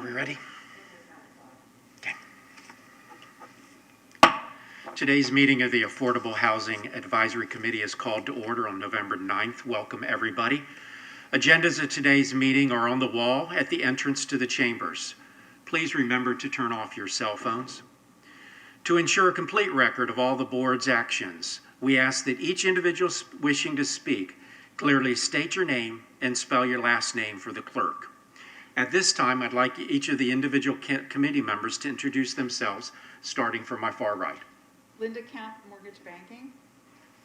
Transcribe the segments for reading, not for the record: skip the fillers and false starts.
we ready? Okay. Today's meeting of the Affordable Housing Advisory Committee is called to order on November 9th. Welcome, everybody. Agendas of today's meeting are on the wall at the entrance to the chambers. Please remember to turn off your cell phones. To ensure a complete record of all the board's actions, we ask that each individual wishing to speak clearly state your name and spell your last name for the clerk. At this time, I'd like each of the individual committee members to introduce themselves, starting from my far right. Linda Camp, Mortgage Banking.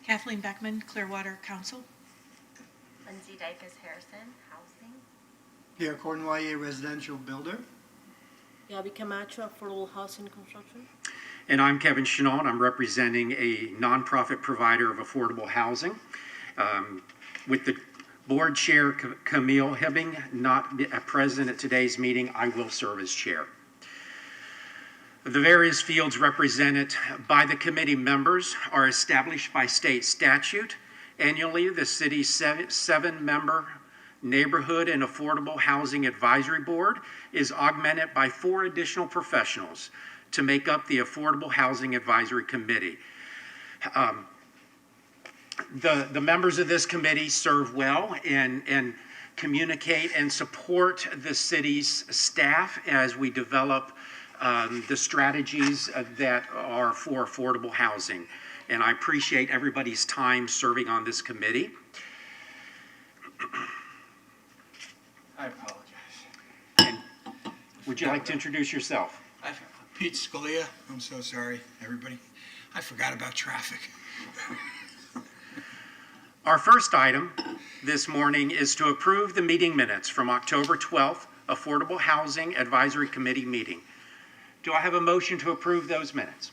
Kathleen Beckman, Clearwater Council. Lindsay Dykus Harrison, Housing. Pierre Cornwallier, Residential Builder. Yabi Camacho, Affordable Housing Construction. And I'm Kevin Chenault. I'm representing a nonprofit provider of affordable housing. With the board chair, Camille Hibbing, not present at today's meeting, I will serve as chair. The various fields represented by the committee members are established by state statute. Annually, the city's seven-member Neighborhood and Affordable Housing Advisory Board is augmented by 4 additional professionals to make up the Affordable Housing Advisory Committee. The members of this committee serve well and communicate and support the city's staff as we develop the strategies that are for affordable housing. And I appreciate everybody's time serving on this committee. I apologize. And would you like to introduce yourself? Pete Scalia. I'm so sorry, everybody. I forgot about traffic. Our first item this morning is to approve the meeting minutes from October 12th, Affordable Housing Advisory Committee meeting. Do I have a motion to approve those minutes?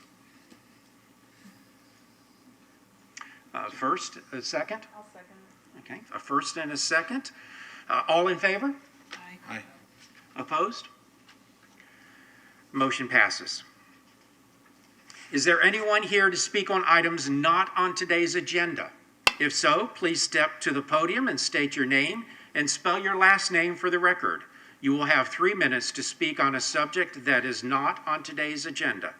First, a second? I'll second. Okay, a first and a second. All in favor? Aye. Aye. Opposed? Motion passes. Is there anyone here to speak on items not on today's agenda? If so, please step to the podium and state your name and spell your last name for the record. You will have 3 minutes to speak on a subject that is not on today's agenda.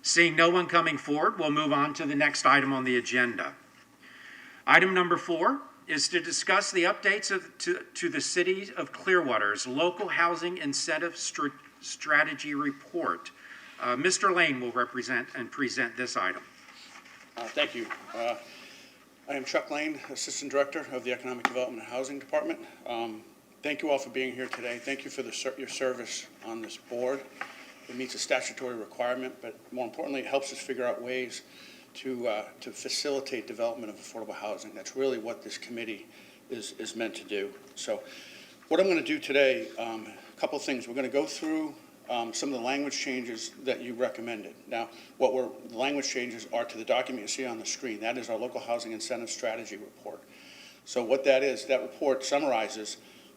Seeing no one coming forward, we'll move on to the next item on the agenda. Item number 4 is to discuss the updates to the City of Clearwater's Local Housing Incentive Strategy Report. Mr. Lane will represent and present this item. Thank you. I am Chuck Lane, Assistant Director of the Economic Development and Housing Department. Thank you all for being here today. Thank you for your service on this board. It meets a statutory requirement, but more importantly, it helps us figure out ways to facilitate development of affordable housing. That's really what this committee is meant to do. So what I'm going to do today, a couple of things. We're going to go through some of the language changes that you recommended. Now, the language changes are to the document you see on the screen. That is our Local Housing Incentive Strategy Report. So what that is, that report summarizes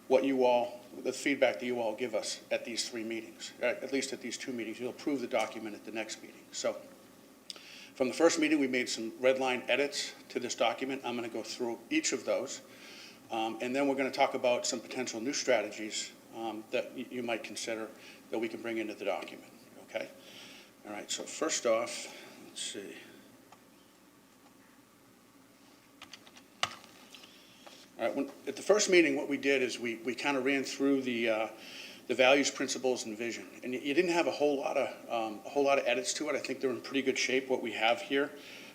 the feedback that you all give us at these 3 meetings, at least at these 2 meetings. You'll approve the document at the next meeting. So from the first meeting, we made some red line edits to this document. I'm going to go through each of those. And then we're going to talk about some potential new strategies that you might consider that we can bring into the document, okay? All right, so first off, let's see. All right, at the first meeting, what we did is we kind of ran through the values, principles, and vision. And you didn't have a whole lot of edits to it. I think they're in pretty good shape, what we have here.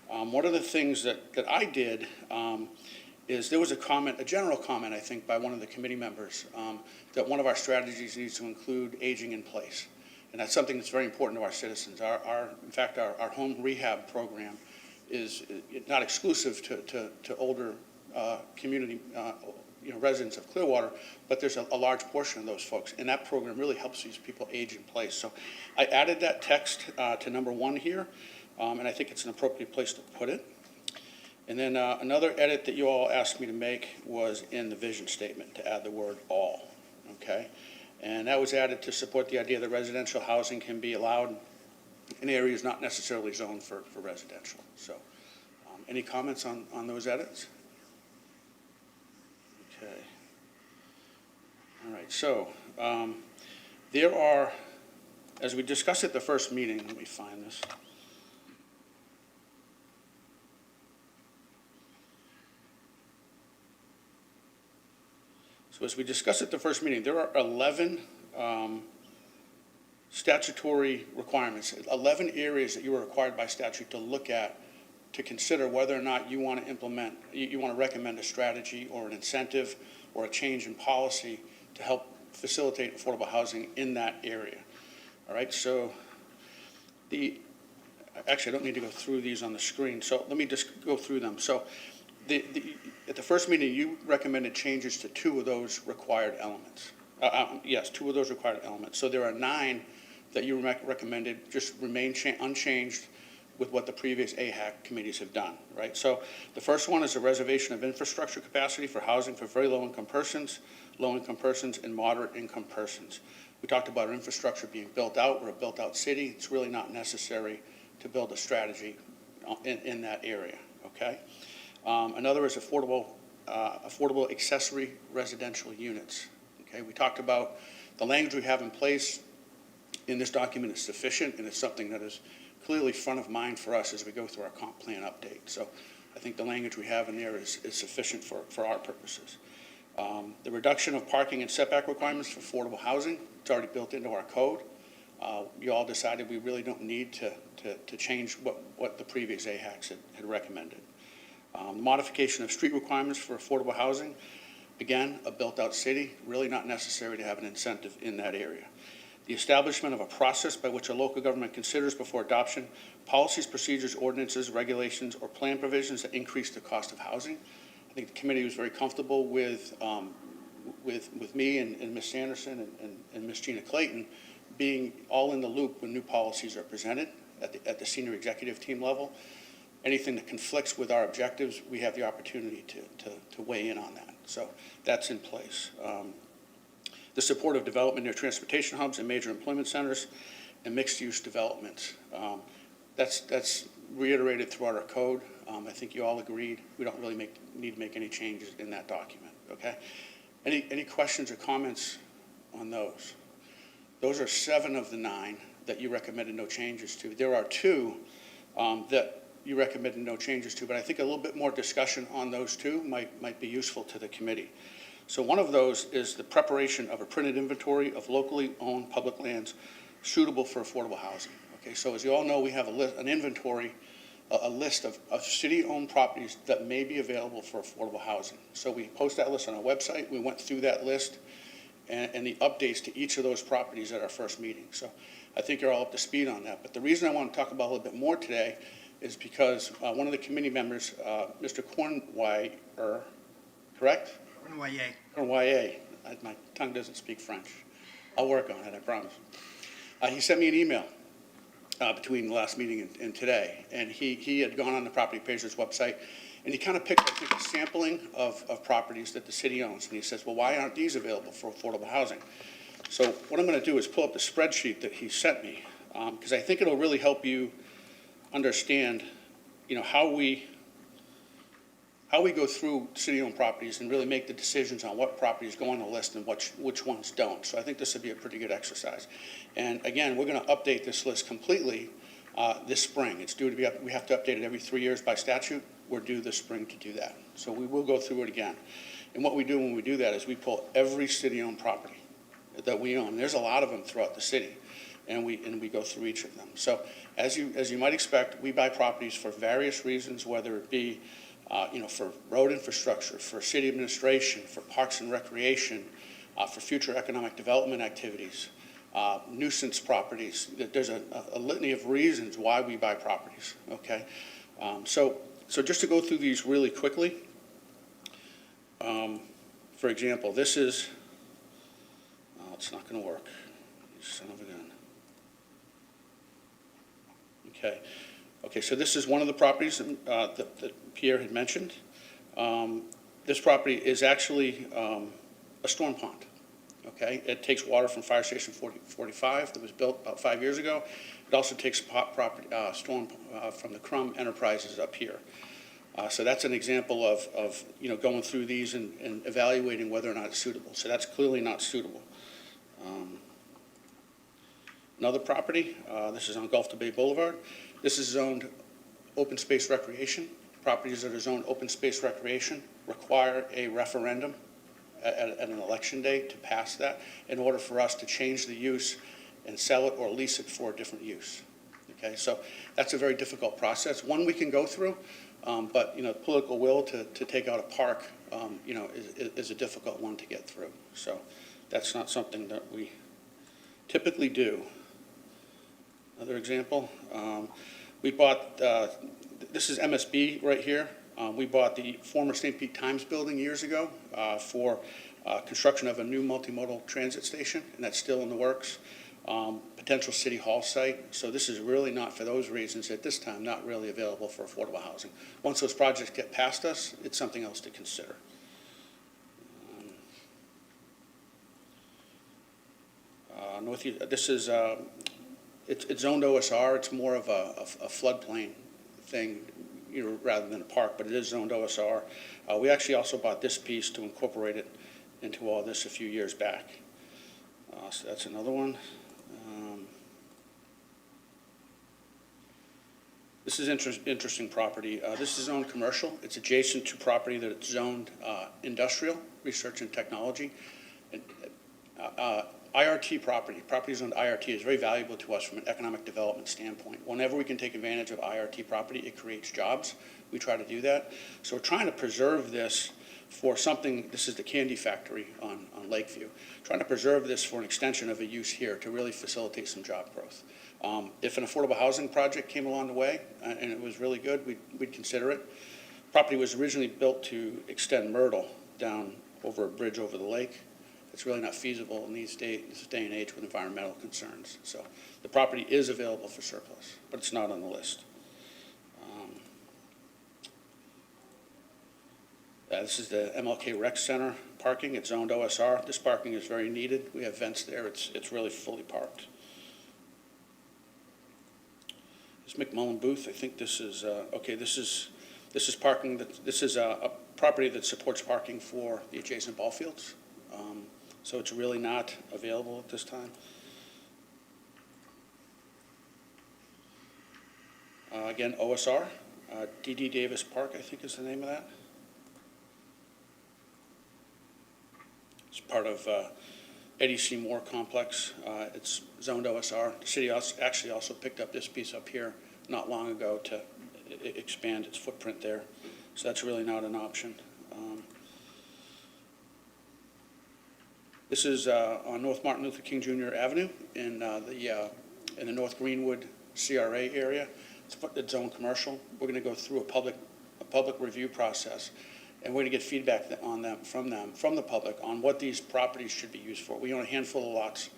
One of the things that I did is there was a general comment, I think, by one of the committee members that one of our strategies needs to include aging in place. And that's something that's very important to our citizens. In fact, our home rehab program is not exclusive to older community residents of Clearwater, but there's a large portion of those folks. And that program really helps these people age in place. So I added that text to number 1 here, and I think it's an appropriate place to put it. And then another edit that you all asked me to make was in the vision statement to add the word all, okay? And that was added to support the idea that residential housing can be allowed in areas not necessarily zoned for residential. So any comments on those edits? Okay. so there are, as we discussed at the first meeting, let me find this. So as we discussed at the first meeting, there are 11 statutory requirements, 11 areas that you are required by statute to look at to consider whether or not you want to implement, you want to recommend a strategy or an incentive or a change in policy to help facilitate affordable housing in that area. All right, so actually I don't need to go through these on the screen, so let me just go through them. So at the first meeting, you recommended changes to 2 of those required elements. Yes, 2 of those required elements. So there are 9 that you recommended just remain unchanged with what the previous AHAC committees have done, right? So the first one is a reservation of infrastructure capacity for housing for very low-income persons, and moderate-income persons. We talked about our infrastructure being built out. We're a built-out city. It's really not necessary to build a strategy in that area, okay? Another is affordable accessory residential units, okay? We talked about the language we have in place in this document is sufficient, and it's something that is clearly front of mind for us as we go through our comp plan update. So I think the language we have in there is sufficient for our purposes. The reduction of parking and setback requirements for affordable housing, it's already built into our code. You all decided we really don't need to change what the previous AHACs had recommended. Modification of street requirements for affordable housing, again, a built-out city, really not necessary to have an incentive in that area. The establishment of a process by which a local government considers before adoption policies, procedures, ordinances, regulations, or plan provisions that increase the cost of housing. I think the committee was very comfortable with me and Ms. Sanderson and Ms. Gina Clayton being all in the loop when new policies are presented at the senior executive team level. Anything that conflicts with our objectives, we have the opportunity to weigh in on that. So that's in place. The support of development near transportation hubs and major employment centers and mixed-use developments. That's reiterated throughout our code. I think you all agreed. We don't really need to make any changes in that document, okay? Any questions or comments on those? Those are 7 of the 9 that you recommended no changes to. There are 2 that you recommended no changes to, but I think a little bit more discussion on those 2 might be useful to the committee. So one of those is the preparation of a printed inventory of locally owned public lands suitable for affordable housing. Okay, so as you all know, we have an inventory, a list of city-owned properties that may be available for affordable housing. So we post that list on our website. We went through that list and the updates to each of those properties at our first meeting. So I think you're all up to speed on that. But the reason I want to talk about a little bit more today is because one of the committee members, Mr. Cornwyer, correct? Cornwyer. My tongue doesn't speak French. I'll work on it, I promise. He sent me an email between the last meeting and today, and he had gone on the property appraiser's website, and he kind of picked, I think, a sampling of properties that the city owns, and he says, well, why aren't these available for affordable housing? So what I'm going to do is pull up the spreadsheet that he sent me, because I think it'll really help you understand, how we go through city-owned properties and really make the decisions on what properties go on the list and which ones don't. So I think this would be a pretty good exercise. And again, we're going to update this list completely this spring. It's due to be we have to update it every 3 years by statute. We're due this spring to do that. So we will go through it again. And what we do when we do that is we pull every city-owned property that we own. There's a lot of them throughout the city, and we go through each of them. So as you might expect, we buy properties for various reasons, whether it be for road infrastructure, for city administration, for parks and recreation, for future economic development activities, nuisance properties. There's a litany of reasons why we buy properties, okay? So just to go through these really quickly, for example, this is, it's not going to work, you son of a gun. Okay, so this is one of the properties that Pierre had mentioned. This property is actually a storm pond, okay? It takes water from Fire Station 45 that was built about 5 years ago. It also takes storm from the Crum Enterprises up here. So that's an example of going through these and evaluating whether or not it's suitable. So that's clearly not suitable. Another property, this is on Gulf to Bay Boulevard. This is zoned open space recreation. Properties that are zoned open space recreation require a referendum at an election day to pass that in order for us to change the use and sell it or lease it for a different use. Okay, so that's a very difficult process. One we can go through, but political will to take out a park, is a difficult one to get through. So that's not something that we typically do. Another example, we bought, this is MSB right here. We bought the former St. Pete Times building years ago for construction of a new multimodal transit station, and that's still in the works. Potential city hall site. So this is really not, for those reasons, at this time, not really available for affordable housing. Once those projects get past us, it's something else to consider. Northeast, this is, it's zoned OSR. It's more of a floodplain thing, rather than a park, but it is zoned OSR. We actually also bought this piece to incorporate it into all this a few years back. So that's another one. This is interesting property. This is zoned commercial. It's adjacent to property that it's zoned industrial, research and technology. And, IRT property zoned IRT is very valuable to us from an economic development standpoint. Whenever we can take advantage of IRT property, it creates jobs. We try to do that. So we're trying to preserve this for something. This is the candy factory on Lakeview. Trying to preserve this for an extension of a use here to really facilitate some job growth. If an affordable housing project came along the way and it was really good, we'd consider it. Property was originally built to extend Myrtle down over a bridge over the lake. It's really not feasible in this day and age with environmental concerns. So the property is available for surplus, but it's not on the list. This is the MLK Rec Center parking. It's zoned OSR. This parking is very needed. We have vents there. It's really fully parked. This McMullen booth, I think this is, okay, this is parking, this is a property that supports parking for the adjacent ball fields. So it's really not available at this time. Again, OSR, D.D. Davis Park, I think is the name of that. It's part of Eddie C. Moore Complex. It's zoned OSR. The city actually also picked up this piece up here not long ago to expand its footprint there. So that's really not an option. This is on North Martin Luther King Jr. Avenue in the North Greenwood CRA area. It's zoned commercial. We're going to go through a public review process, and we're going to get feedback from the public on what these properties should be used for. We own a handful of lots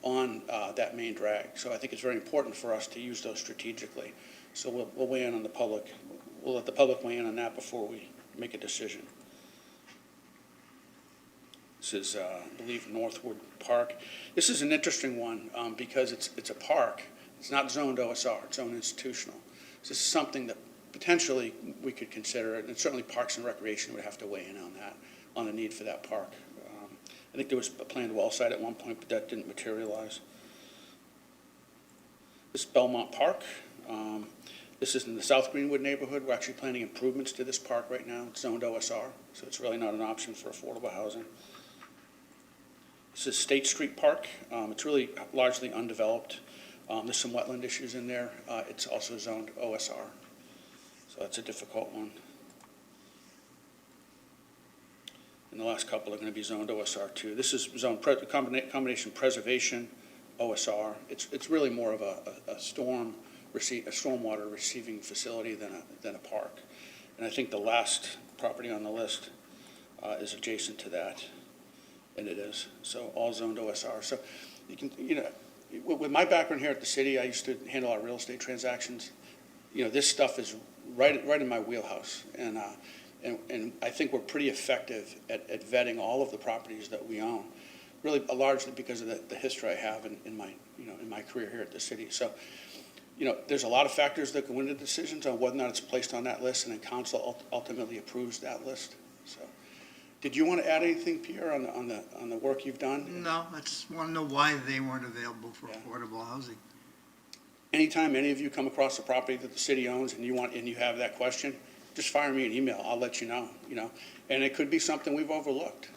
on that main drag, so I think it's very important for us to use those strategically. So we'll weigh in on the public. We'll let the public weigh in on that before we make a decision. This is, I believe, Northward Park. This is an interesting one because it's a park. It's not zoned OSR. It's zoned institutional. So this is something that potentially we could consider, and certainly Parks and Recreation would have to weigh in on that, on the need for that park. I think there was a planned well site at one point, but that didn't materialize. This is Belmont Park. This is in the South Greenwood neighborhood. We're actually planning improvements to this park right now. It's zoned OSR, so it's really not an option for affordable housing. This is State Street Park. It's really largely undeveloped. There's some wetland issues in there. It's also zoned OSR, so that's a difficult one. And the last couple are going to be zoned OSR too. This is zoned combination preservation OSR. It's really more of a stormwater receiving facility than a park. And I think the last property on the list is adjacent to that. And it is, so all zoned OSR. So you can, with my background here at the city, I used to handle our real estate transactions. This stuff is right in my wheelhouse, and I think we're pretty effective at vetting all of the properties that we own, really largely because of the history I have in my career here at the city. So there's a lot of factors that go into decisions on whether or not it's placed on that list, and then council ultimately approves that list. So, did you want to add anything, Pierre, on the work you've done? No, I just want to know why they weren't available for Yeah. affordable housing. Anytime any of you come across a property that the city owns and you have that question, just fire me an email. I'll let you know. And it could be something we've overlooked.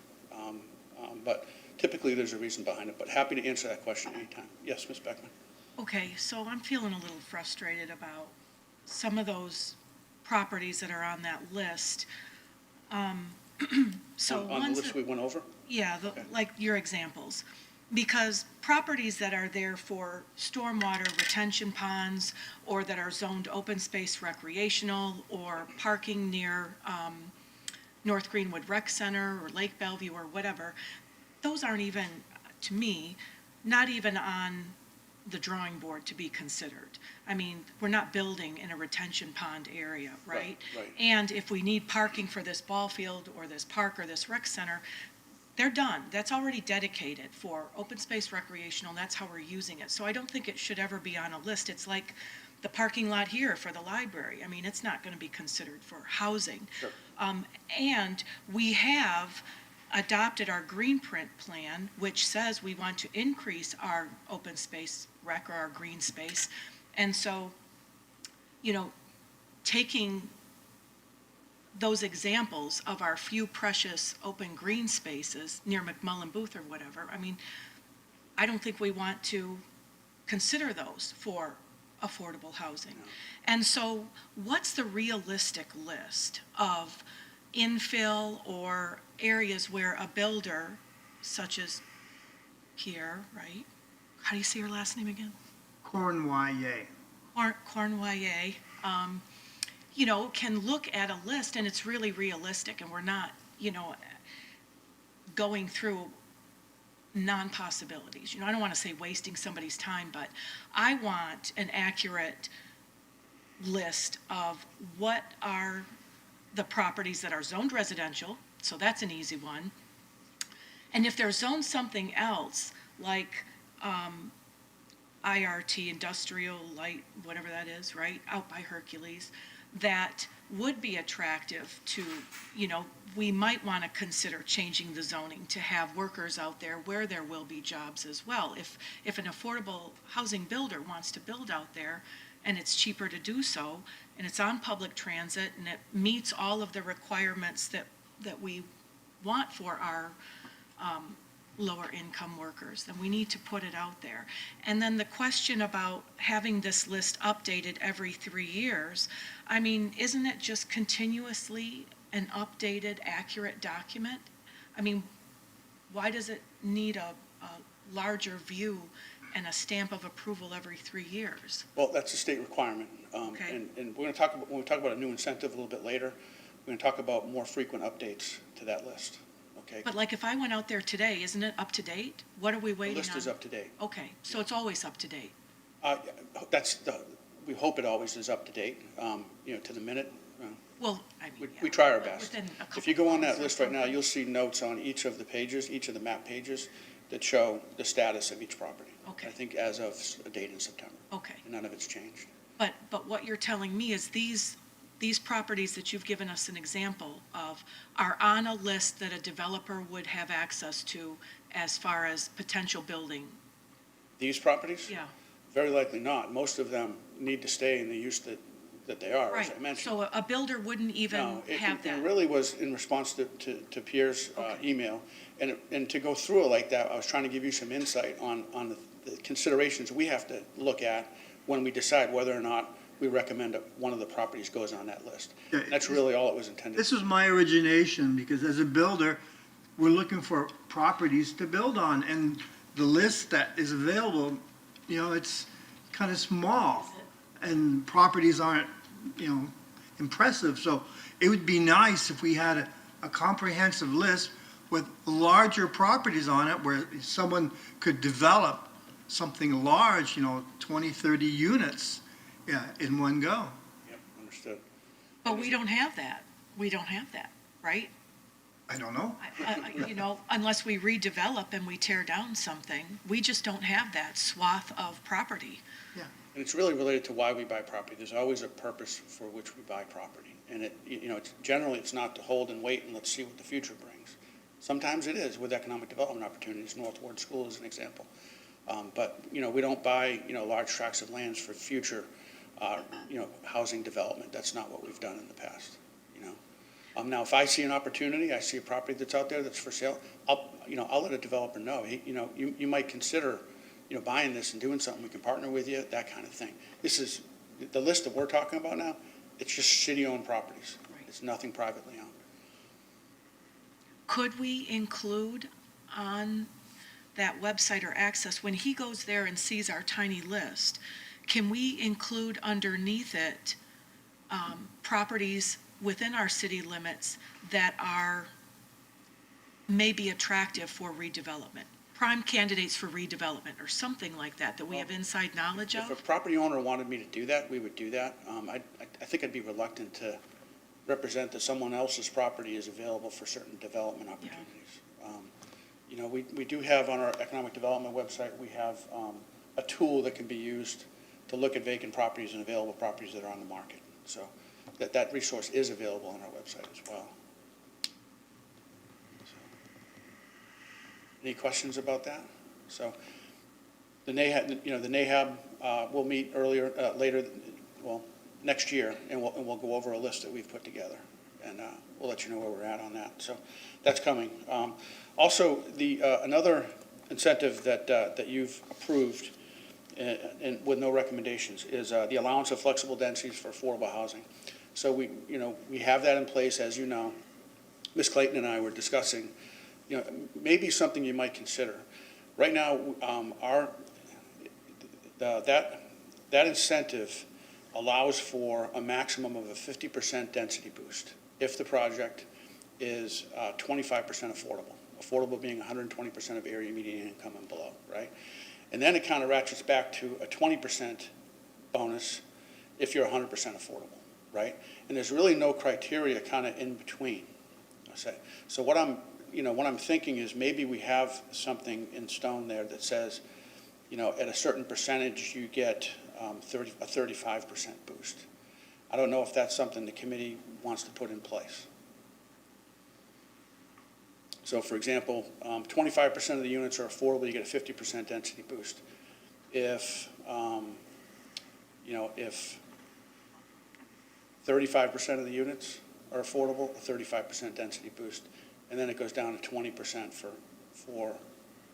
But typically there's a reason behind it. But happy to answer that question anytime. Yes, Ms. Beckman. Okay, so I'm feeling a little frustrated about some of those properties that are on that list. So On the ones list that, we went over? yeah, Okay. like your examples. Because properties that are there for stormwater retention ponds, or that are zoned open space recreational, or parking near North Greenwood Rec Center, or Lake Bellevue, or whatever, those aren't even, to me, not even on the drawing board to be considered. I mean, we're not building in a retention pond area, right? Right. And if we need parking for this ball field, or this park, or this rec center, they're done. That's already dedicated for open space recreational, and that's how we're using it. So I don't think it should ever be on a list. It's like the parking lot here for the library. I mean, it's not going to be considered for housing. Sure. And we have adopted our green print plan, which says we want to increase our open space rec, or our green space. And so, taking those examples of our few precious open green spaces near McMullen Booth or whatever, I mean, I don't think we want to consider those for affordable housing. No. And so what's the realistic list of infill or areas where a builder, such as here, right? How do you say your last name again? Cornwall. Cornwall, can look at a list, and it's really realistic, and we're not, going through non-possibilities. I don't want to say wasting somebody's time, but I want an accurate list of what are the properties that are zoned residential, so that's an easy one. And if they're zoned something else, like IRT, industrial light, whatever that is, right, out by Hercules, that would be attractive to, we might want to consider changing the zoning to have workers out there where there will be jobs as well. If an affordable housing builder wants to build out there, and it's cheaper to do so, and it's on public transit, and it meets all of the requirements that we want for our lower income workers, then we need to put it out there. And then the question about having this list updated every 3 years, I mean, isn't it just continuously an updated, accurate document? I mean, why does it need a larger view and a stamp of approval every 3 years? Well, that's a state requirement. Okay. And we're going to talk about, when we talk about a new incentive a little bit later, we're going to talk about more frequent updates to that list. Okay? But like if I went out there today, isn't it up to date? What are we The waiting on? list is up to date. Okay, so it's always up to date. We hope it always is up to date, to the minute. Well, I mean, We yeah, try our but best. within a couple If you go on that months or list right now, something. you'll see notes on each of the pages, each of the map pages that show the status of each property. Okay. I think as of a date in September. Okay. And none of it's changed. But what you're telling me is these properties that you've given us an example of are on a list that a developer would have access to as far as potential building? These properties? Yeah, Very likely not. Most of them need to stay in the use that they are, as I right. mentioned. So a builder wouldn't even No, have it that? really was in response to Pierre's Okay. email. And to go through it like that, I was trying to give you some insight on the considerations we have to look at when we decide whether or not we recommend that one of the properties goes on that list. Yeah, And that's really all it was intended. This was my origination, because as a builder, we're looking for properties to build on, and the list that is available, it's kind of small, and properties aren't, impressive. So it would be nice if we had a comprehensive list with larger properties on it, where someone could develop something large, 20, 30 units, in one go. Yep, understood. But we don't have that. We don't have that, right? I don't know. Unless we redevelop and we tear down something, we just don't have that swath of property. And it's really related to why we buy property. There's always a purpose for which we buy property. And generally, it's not to hold and wait and let's see what the future brings. Sometimes it is with economic development opportunities. Northward School is an example. But we don't buy, large tracts of lands for future, housing development. That's not what we've done in the past, Now, if I see an opportunity, I see a property that's out there that's for sale, I'll let a developer know. Hey, you might consider, buying this and doing something. We can partner with you, that kind of thing. This is, the list that we're talking about now, it's just city-owned properties. Right. It's nothing privately owned. Could we include on that website or access, when he goes there and sees our tiny list, can we include underneath it properties within our city limits that are maybe attractive for redevelopment? Prime candidates for redevelopment or something like that, that we have inside knowledge If a of? property owner wanted me to do that, we would do that. I think I'd be reluctant to represent that someone else's property is available for certain development opportunities. We do have on our economic development website, we have a tool that can be used to look at vacant properties and available properties that are on the market. So that resource is available on our website as well. Any questions about that? So the NAHAB will meet next year, and we'll go over a list that we've put together, and we'll let you know where we're at on that. So that's coming. Also, another incentive that you've approved and with no recommendations is the allowance of flexible densities for affordable housing. So we have that in place, as you know. Ms. Clayton and I were discussing, maybe something you might consider. Right now, that incentive allows for a maximum of a 50% density boost if the project is 25% affordable. Affordable being 120% of area median income and below, right? And then it kind of ratchets back to a 20% bonus if you're 100% affordable, right? And there's really no criteria kind of in between, I say. So what I'm thinking is maybe we have something in stone there that says, at a certain percentage you get a 35% boost. I don't know if that's something the committee wants to put in place. So, for example, 25% of the units are affordable, you get a 50% density boost. If 35% of the units are affordable, a 35% density boost, and then it goes down to 20% for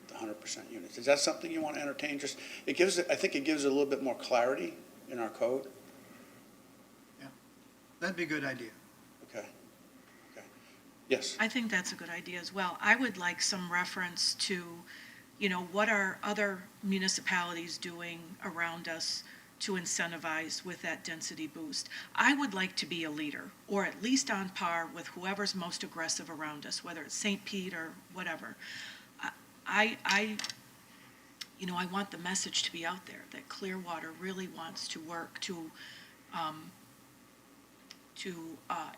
the 100% units. Is that something you want to entertain? I think it gives it a little bit more clarity in our code. Yeah, that'd be a good idea. Okay. Yes. I think that's a good idea as well. I would like some reference to, what are other municipalities doing around us to incentivize with that density boost. I would like to be a leader, or at least on par with whoever's most aggressive around us, whether it's St. Pete or whatever. I want the message to be out there that Clearwater really wants to work to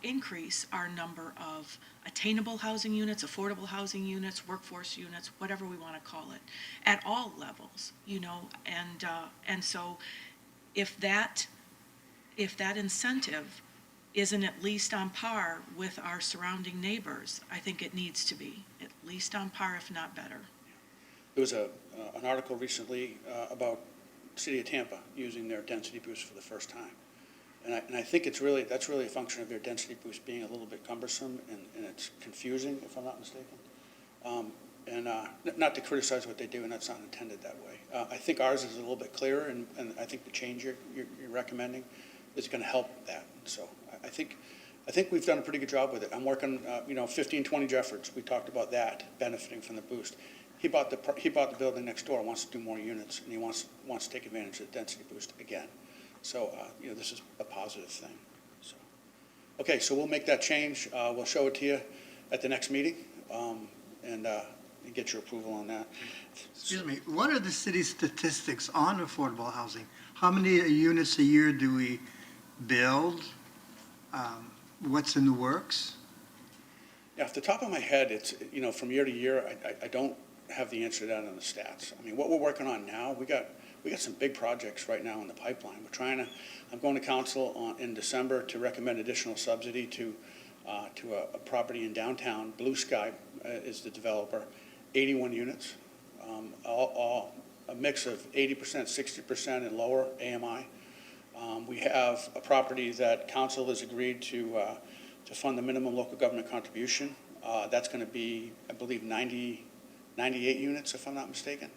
increase our number of attainable housing units, affordable housing units, workforce units, whatever we want to call it, at all levels, and so if that incentive isn't at least on par with our surrounding neighbors, I think it needs to be at least on par, if not better. There was an article recently about the city of Tampa using their density boost for the first time. And I think that's really a function of their density boost being a little bit cumbersome and it's confusing, if I'm not mistaken. And not to criticize what they do, and that's not intended that way. I think ours is a little bit clearer, and I think the change you're recommending is going to help that. So I think we've done a pretty good job with it. I'm working, 1520 Jeffords. We talked about that benefiting from the boost. He bought the building next door, wants to do more units, and he wants to take advantage of the density boost again. So this is a positive thing. So okay, so we'll make that change. We'll show it to you at the next meeting, and get your approval on that. Excuse me, what are the city's statistics on affordable housing? How many units a year do we build? What's in the works? Yeah, off the top of my head, it's, from year to year, I don't have the answer to that on the stats. I mean, what we're working on now, we got we got some big projects right now in the pipeline. I'm going to council in December to recommend additional subsidy to a property in downtown. Blue Sky is the developer, 81 units, all a mix of 80%, 60% and lower AMI. We have a property that council has agreed to fund the minimum local government contribution. That's going to be, I believe, 98 units, if I'm not mistaken.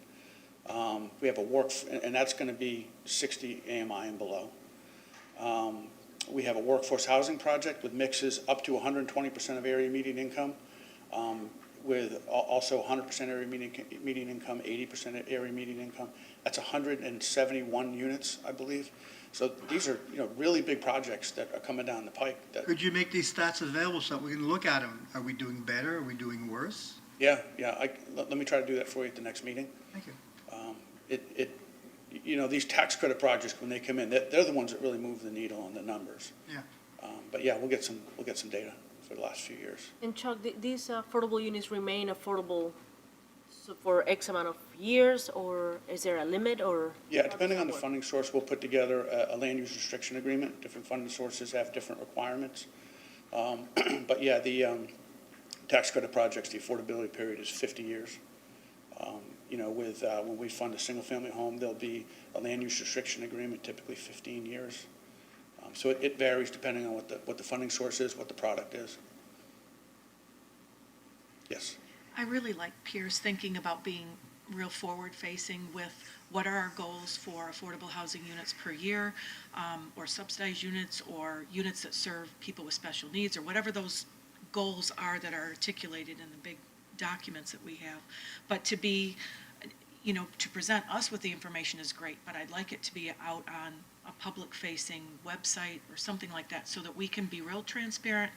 We have and that's going to be 60 AMI and below. We have a workforce housing project with mixes up to 120% of area median income, with also 100% area median income, 80% area median income. That's 171 units, I believe. So these are, really big projects that are coming down the pike. Could you make these stats available so we can look at them? Are we doing better? Are we doing worse? Yeah. Let me try to do that for you at the next meeting. Thank you. These tax credit projects, when they come in, they're the ones that really move the needle on the numbers. Yeah. But yeah, we'll get some data for the last few years. And Chuck, these affordable units remain affordable for X amount of years, or is there a limit, or? Yeah, depending on the funding source, we'll put together a land use restriction agreement. Different funding sources have different requirements. But yeah, the tax credit projects, the affordability period is 50 years. When we fund a single-family home, there'll be a land use restriction agreement, typically 15 years. So it varies depending on what the funding source is, what the product is. Yes. I really like Pierre's thinking about being real forward-facing with what are our goals for affordable housing units per year, or subsidized units, or units that serve people with special needs, or whatever those goals are that are articulated in the big documents that we have. But to be, to present us with the information is great, but I'd like it to be out on a public-facing website or something like that so that we can be real transparent,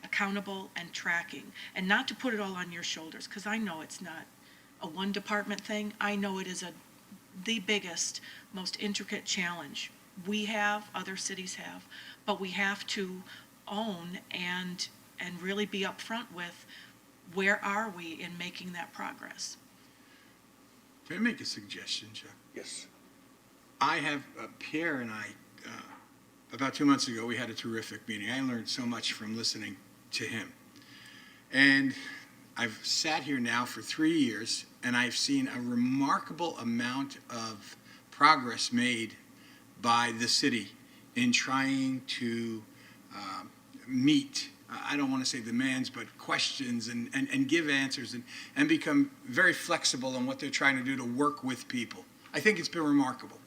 accountable, and tracking, and not to put it all on your shoulders, because I know it's not a one-department thing. I know it is the biggest, most intricate challenge we have, other cities have, but we have to own and really be upfront with where are we in making that progress. Can I make a suggestion, Chuck? Yes. I have, Pierre and I, about 2 months ago, we had a terrific meeting. I learned so much from listening to him. And I've sat here now for 3 years, and I've seen a remarkable amount of progress made by the city in trying to meet, I don't want to say demands, but questions and give answers and become very flexible on what they're trying to do to work with people. I think it's been remarkable.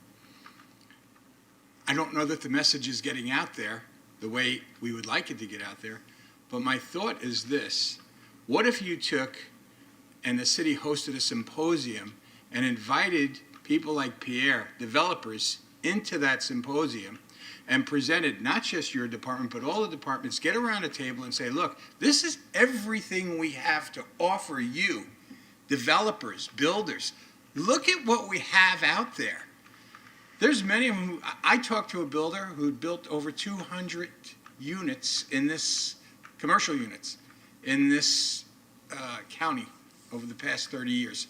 I don't know that the message is getting out there the way we would like it to get out there, but my thought is this. What if you took and the city hosted a symposium and invited people like Pierre, developers, into that symposium and presented not just your department, but all the departments, get around a table and say, look, this is everything we have to offer you, developers, builders. Look at what we have out there. There's many of them. I talked to a builder who built over 200 units in this, commercial units, in this county over the past 30 years.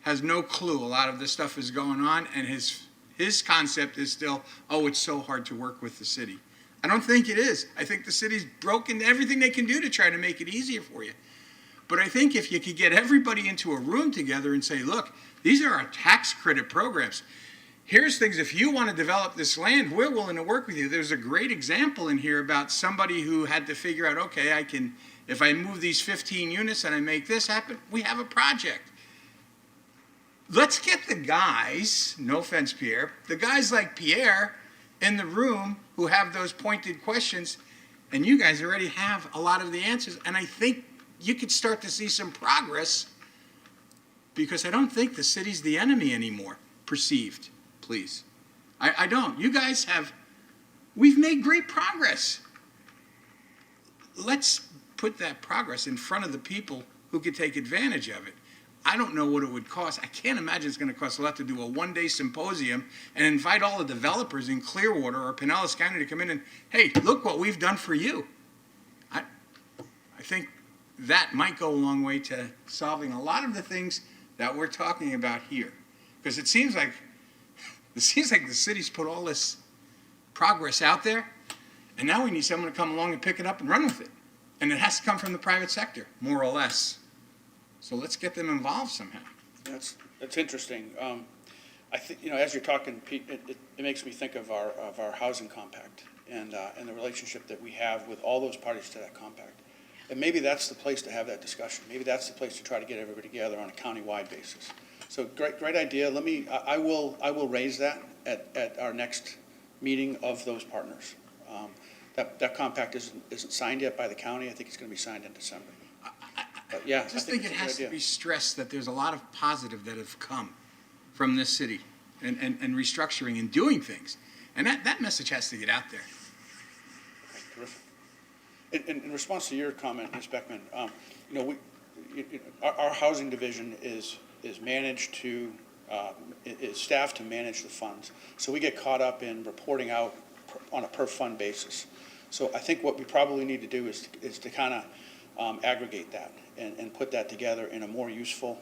Has no clue a lot of this stuff is going on, and his concept is still, oh, it's so hard to work with the city. I don't think it is. I think the city's broken everything they can do to try to make it easier for you. But I think if you could get everybody into a room together and say, look, these are our tax credit programs. Here's things, if you want to develop this land, we're willing to work with you. There's a great example in here about somebody who had to figure out, okay, I can, if I move these 15 units and I make this happen, we have a project. Let's get the guys, no offense, Pierre, the guys like Pierre in the room who have those pointed questions, and you guys already have a lot of the answers, and I think you could start to see some progress, because I don't think the city's the enemy anymore, perceived. Please. I don't. You guys we've made great progress. Let's put that progress in front of the people who could take advantage of it. I don't know what it would cost. I can't imagine it's going to cost a lot to do a one-day symposium and invite all the developers in Clearwater or Pinellas County to come in and, hey, look what we've done for you. I think that might go a long way to solving a lot of the things that we're talking about here. Because it seems like the city's put all this progress out there, and now we need someone to come along and pick it up and run with it. And it has to come from the private sector, more or less. So let's get them involved somehow. That's interesting. I think, as you're talking, Pete, it makes me think of our housing compact and the relationship that we have with all those parties to that compact. And maybe that's the place to have that discussion. Maybe that's the place to try to get everybody together on a county-wide basis. So great idea. I will raise that at our next meeting of those partners. That compact isn't signed yet by the county. I think it's going to be signed in December. But yeah, I just think it it's a good has to idea. be stressed that there's a lot of positive that have come from this city and restructuring and doing things. And that message has to get out there. Okay, terrific. In response to your comment, Ms. Beckman, our housing division is managed to, is staffed to manage the funds. So we get caught up in reporting out on a per fund basis. So I think what we probably need to do is to kind of aggregate that and put that together in a more useful,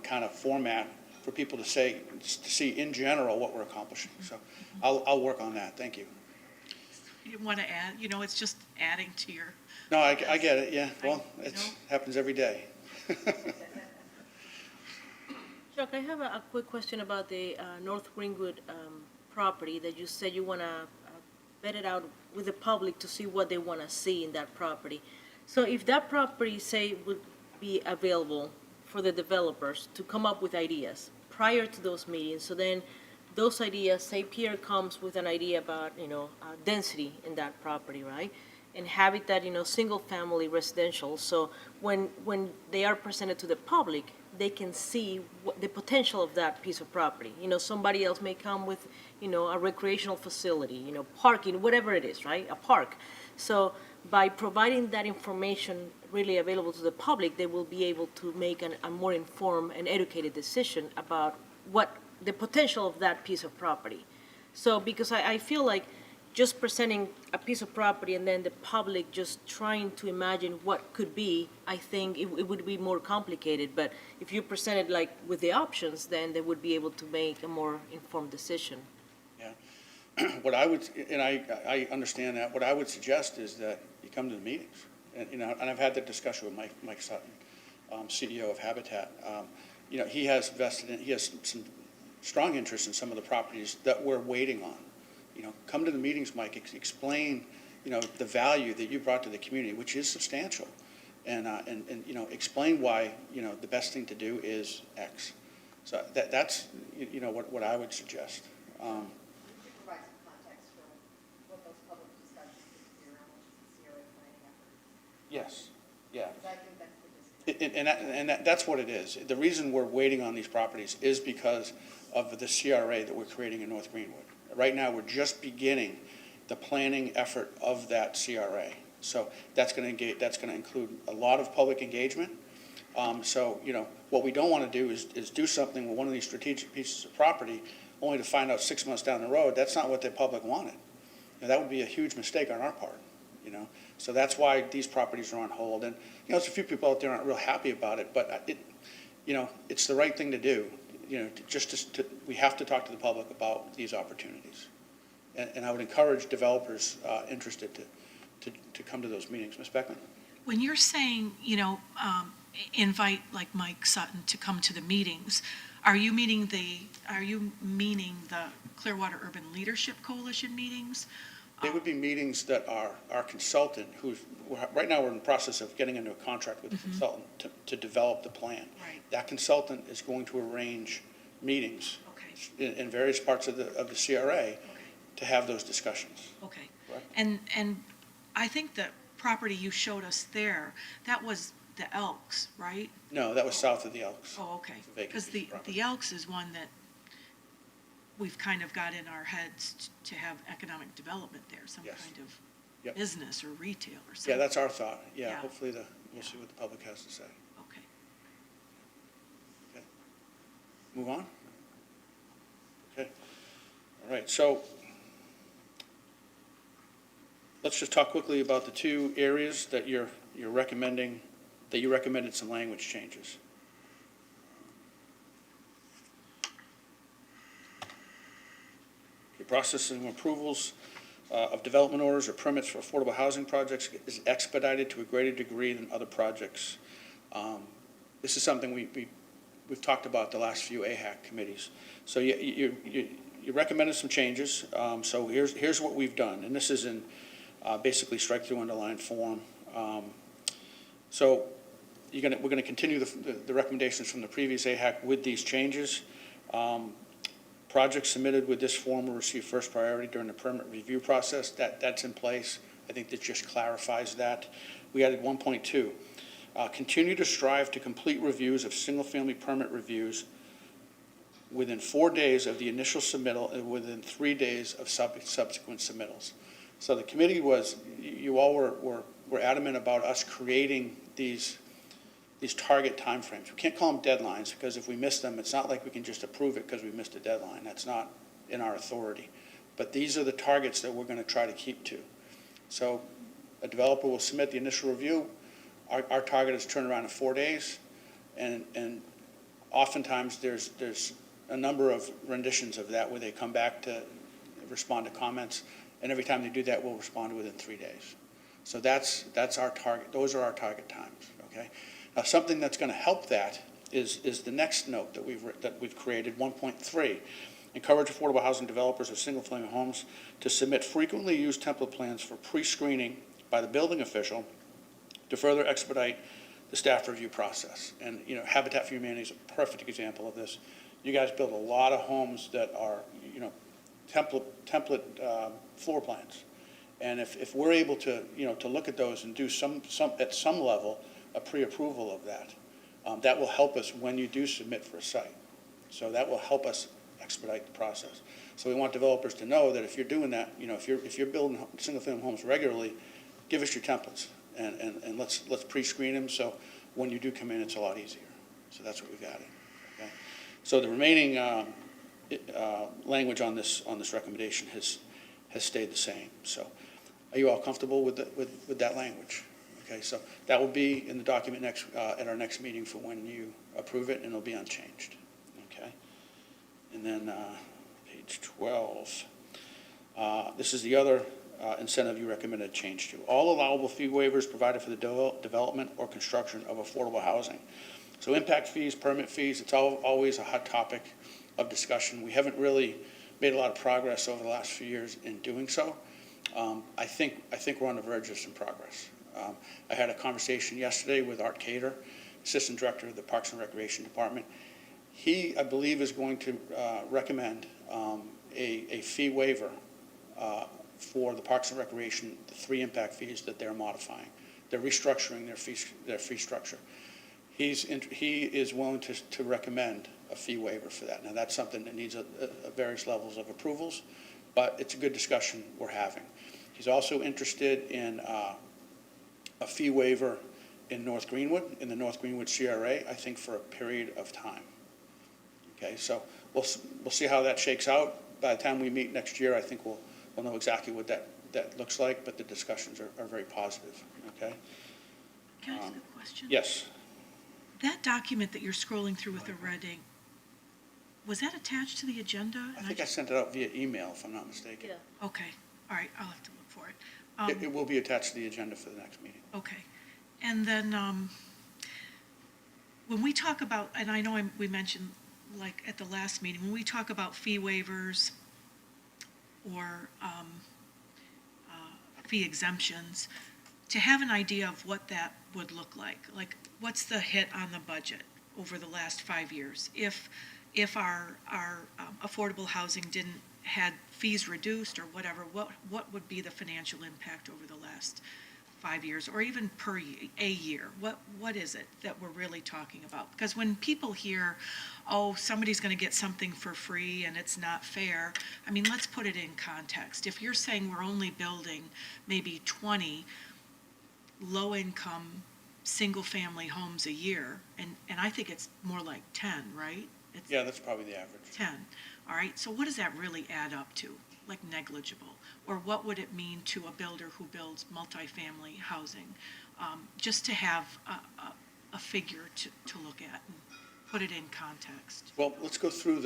kind of format for people to see in general what we're accomplishing. So I'll work on that. Thank you. You want to add, it's just adding to your. No, I get it. Yeah. Well, it know. happens every day. Chuck, I have a quick question about the North Greenwood property that you said you want to vet it out with the public to see what they want to see in that property. So if that property, say, would be available for the developers to come up with ideas prior to those meetings, so then those ideas, say Pierre comes with an idea about, density in that property, right? And habitat, single-family residential. So when they are presented to the public, they can see the potential of that piece of property. Somebody else may come with, a recreational facility, parking, whatever it is, right? A park. So by providing that information really available to the public, they will be able to make a more informed and educated decision about what the potential of that piece of property. So because I feel like just presenting a piece of property and then the public just trying to imagine what could be, I think it would be more complicated. But if you present it like with the options, then they would be able to make a more informed decision. Yeah. What I would, and I understand that, what I would suggest is that you come to the meetings. And I've had that discussion with Mike Sutton, CEO of Habitat. He has some strong interest in some of the properties that we're waiting on. Come to the meetings, Mike, explain, the value that you brought to the community, which is substantial. And explain why, the best thing to do is X. So that's, what I would suggest. Provide some context for what those public discussions could be around, which is the CRA planning effort. Yes, yeah. Because I think that's the disconnect. And that's what it is. The reason we're waiting on these properties is because of the CRA that we're creating in North Greenwood. Right now, we're just beginning the planning effort of that CRA. So that's going to include a lot of public engagement. So, what we don't want to do is do something with one of these strategic pieces of property only to find out 6 months down the road, that's not what the public wanted. That would be a huge mistake on our part, So that's why these properties are on hold. And, there's a few people out there aren't real happy about it, but it's the right thing to do. We have to talk to the public about these opportunities. And I would encourage developers interested to come to those meetings. Ms. Beckman? When you're saying, invite like Mike Sutton to come to the meetings, are you meaning the Clearwater Urban Leadership Coalition meetings? They would be meetings that our consultant, right now we're in the process of getting into a contract with the consultant to develop the plan. Right. That consultant is going to arrange meetings Okay. in various parts of the CRA to have those discussions. Okay. Correct. And I think the property you showed us there, that was the Elks, right? No, that was south of the Elks. Oh, okay. It's a vacant Because property. the Elks is one that we've kind of got in our heads to have economic development there, some Yes. kind of Yep. business or retail or something. Yeah, that's our thought. Yeah, Yeah. hopefully we'll see what the public has to say. Okay. Okay. Move on? Okay. All right, so let's just talk quickly about the two areas that you're recommending, that you recommended some language changes. processing approvals of development orders or permits for affordable housing projects is expedited to a greater degree than other projects. This is something we've talked about the last few AHAC committees. So you recommended some changes. So here's what we've done, and this is in basically strike-through underlined form. So we're going to continue the recommendations from the previous AHAC with these changes. Projects submitted with this form will receive first priority during the permit review process. That's in place. I think that just clarifies that. We added 1.2. Continue to strive to complete reviews of single-family permit reviews within 4 days of the initial submittal and within 3 days of subsequent submittals. So the committee you all were adamant about us creating these target timeframes. We can't call them deadlines, because if we miss them, it's not like we can just approve it because we missed a deadline. That's not in our authority. But these are the targets that we're going to try to keep to. So a developer will submit the initial review. Our target is turn around in 4 days, and oftentimes there's a number of renditions of that where they come back to respond to comments, and every time they do that, we'll respond within 3 days. So that's our target. Those are our target times. Okay. Now, something that's going to help that is the next note that we've created, 1.3. Encourage affordable housing developers of single-family homes to submit frequently used template plans for pre-screening by the building official to further expedite the staff review process. And Habitat for Humanity is a perfect example of this. You guys build a lot of homes that are template floor plans, and if we're able to to look at those and do some at some level a pre-approval of that, that will help us when you do submit for a site. So that will help us expedite the process. So we want developers to know that if you're doing that, if you're building single-family homes regularly, give us your templates and let's pre-screen them, so when you do come in, it's a lot easier. So that's what we've added. Okay. So the remaining language on this recommendation has stayed the same. So are you all comfortable with that language? Okay, so that will be in the document at our next meeting for when you approve it, and it'll be unchanged. Okay, and then page 12. This is the other incentive you recommended change to. All allowable fee waivers provided for the development or construction of affordable housing. So impact fees, permit fees, it's always a hot topic of discussion. We haven't really made a lot of progress over the last few years in doing so. I think we're on the verge of some progress. I had a conversation yesterday with Art Cater, Assistant Director of the Parks and Recreation Department. He, I believe, is going to recommend a fee waiver for the Parks and Recreation, the 3 impact fees that they're modifying. They're restructuring their fee structure. He is willing to recommend a fee waiver for that. Now, that's something that needs various levels of approvals, but it's a good discussion we're having. He's also interested in a fee waiver in North Greenwood, in the North Greenwood CRA, I think for a period of time. Okay, so we'll see how that shakes out. By the time we meet next year, I think we'll know exactly what that looks like, but the discussions are very positive. Okay. Can I ask a question? Yes. That document that you're scrolling through with the red ink, was that attached to the agenda? I think I sent it out via email, if I'm not mistaken. Yeah. Okay, all right, I'll have to look for it. It will be attached to the agenda for the next meeting. Okay, and then when we talk about, and I know we mentioned like at the last meeting, when we talk about fee waivers or fee exemptions, to have an idea of what that would look like what's the hit on the budget over the last 5 years? If our affordable housing had fees reduced or whatever, what would be the financial impact over the last 5 years, or even per year? What is it that we're really talking about? Because when people hear, oh, somebody's going to get something for free and it's not fair, I mean, let's put it in context. If you're saying we're only building maybe 20 low-income, single-family homes a year, and I think it's more like 10, right? Yeah, that's probably the average. 10, all right? So what does that really add up to? Like negligible? Or what would it mean to a builder who builds multifamily housing? Just to have a figure to look at and put it in context. Well, let's go through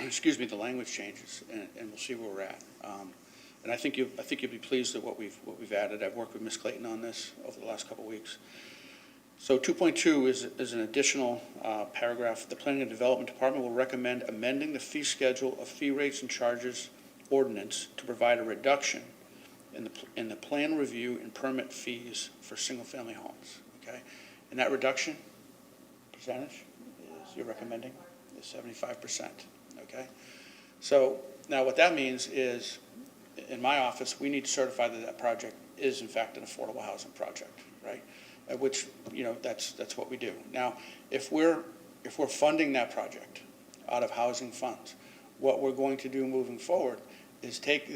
excuse me, the language changes, and we'll see where we're at. And I think you'll be pleased at what we've added. I've worked with Ms. Clayton on this over the last couple of weeks. So 2.2 is an additional paragraph. The Planning and Development Department will recommend amending the fee schedule of fee rates and charges ordinance to provide a reduction in the plan review and permit fees for single-family homes, okay? And that reduction percentage is, you're recommending, is 75%, okay? So now what that means is, in my office, we need to certify that that project is in fact an affordable housing project, right? Which, that's what we do. Now, if we're funding that project out of housing funds, what we're going to do moving forward is take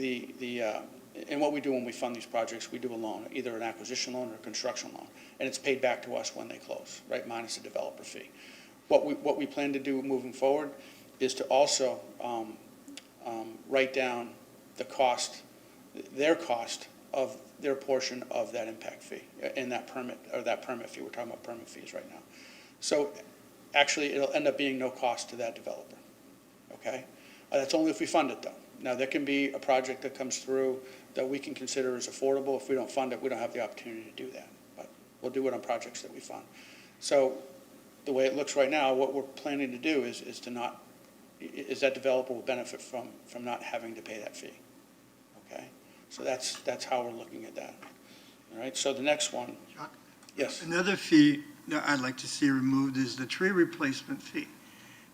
and what we do when we fund these projects, we do a loan, either an acquisition loan or a construction loan, and it's paid back to us when they close, right, minus the developer fee. What we plan to do moving forward is to also write down the cost, their cost of their portion of that impact fee in that permit fee. We're talking about permit fees right now. So actually, it'll end up being no cost to that developer, okay? That's only if we fund it, though. Now, there can be a project that comes through that we can consider as affordable. If we don't fund it, we don't have the opportunity to do that. But we'll do it on projects that we fund. So the way it looks right now, what we're planning to do is that developer will benefit from not having to pay that fee, okay? So that's how we're looking at that. All right, so the next one. Chuck? Yes. Another fee that I'd like to see removed is the tree replacement fee.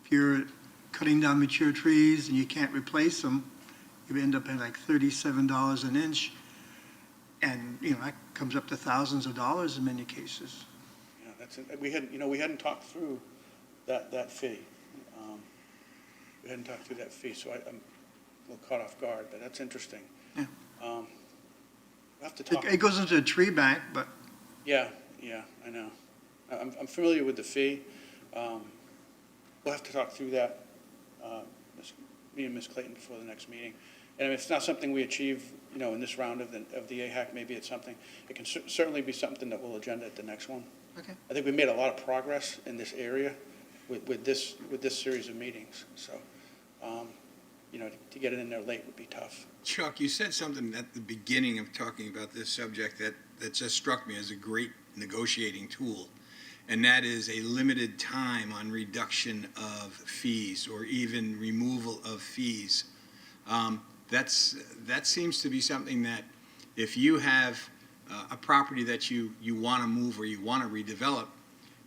If you're cutting down mature trees and you can't replace them, you end up paying like $37 an inch. And, that comes up to thousands of dollars in many cases. Yeah, we hadn't talked through that fee. We hadn't talked through that fee, so I'm a little caught off guard, but that's interesting. Yeah. We'll have to talk. It goes into a tree bank, but Yeah, I know. I'm familiar with the fee. We'll have to talk through that, me and Ms. Clayton before the next meeting. And if it's not something we achieve, in this round of the AHAC, maybe it's something, it can certainly be something that we'll agenda at the next one. Okay. I think we made a lot of progress in this area with this series of meetings. So, to get it in there late would be tough. Chuck, you said something at the beginning of talking about this subject that just struck me as a great negotiating tool, and that is a limited time on reduction of fees or even removal of fees. That seems to be something that if you have a property that you want to move or you want to redevelop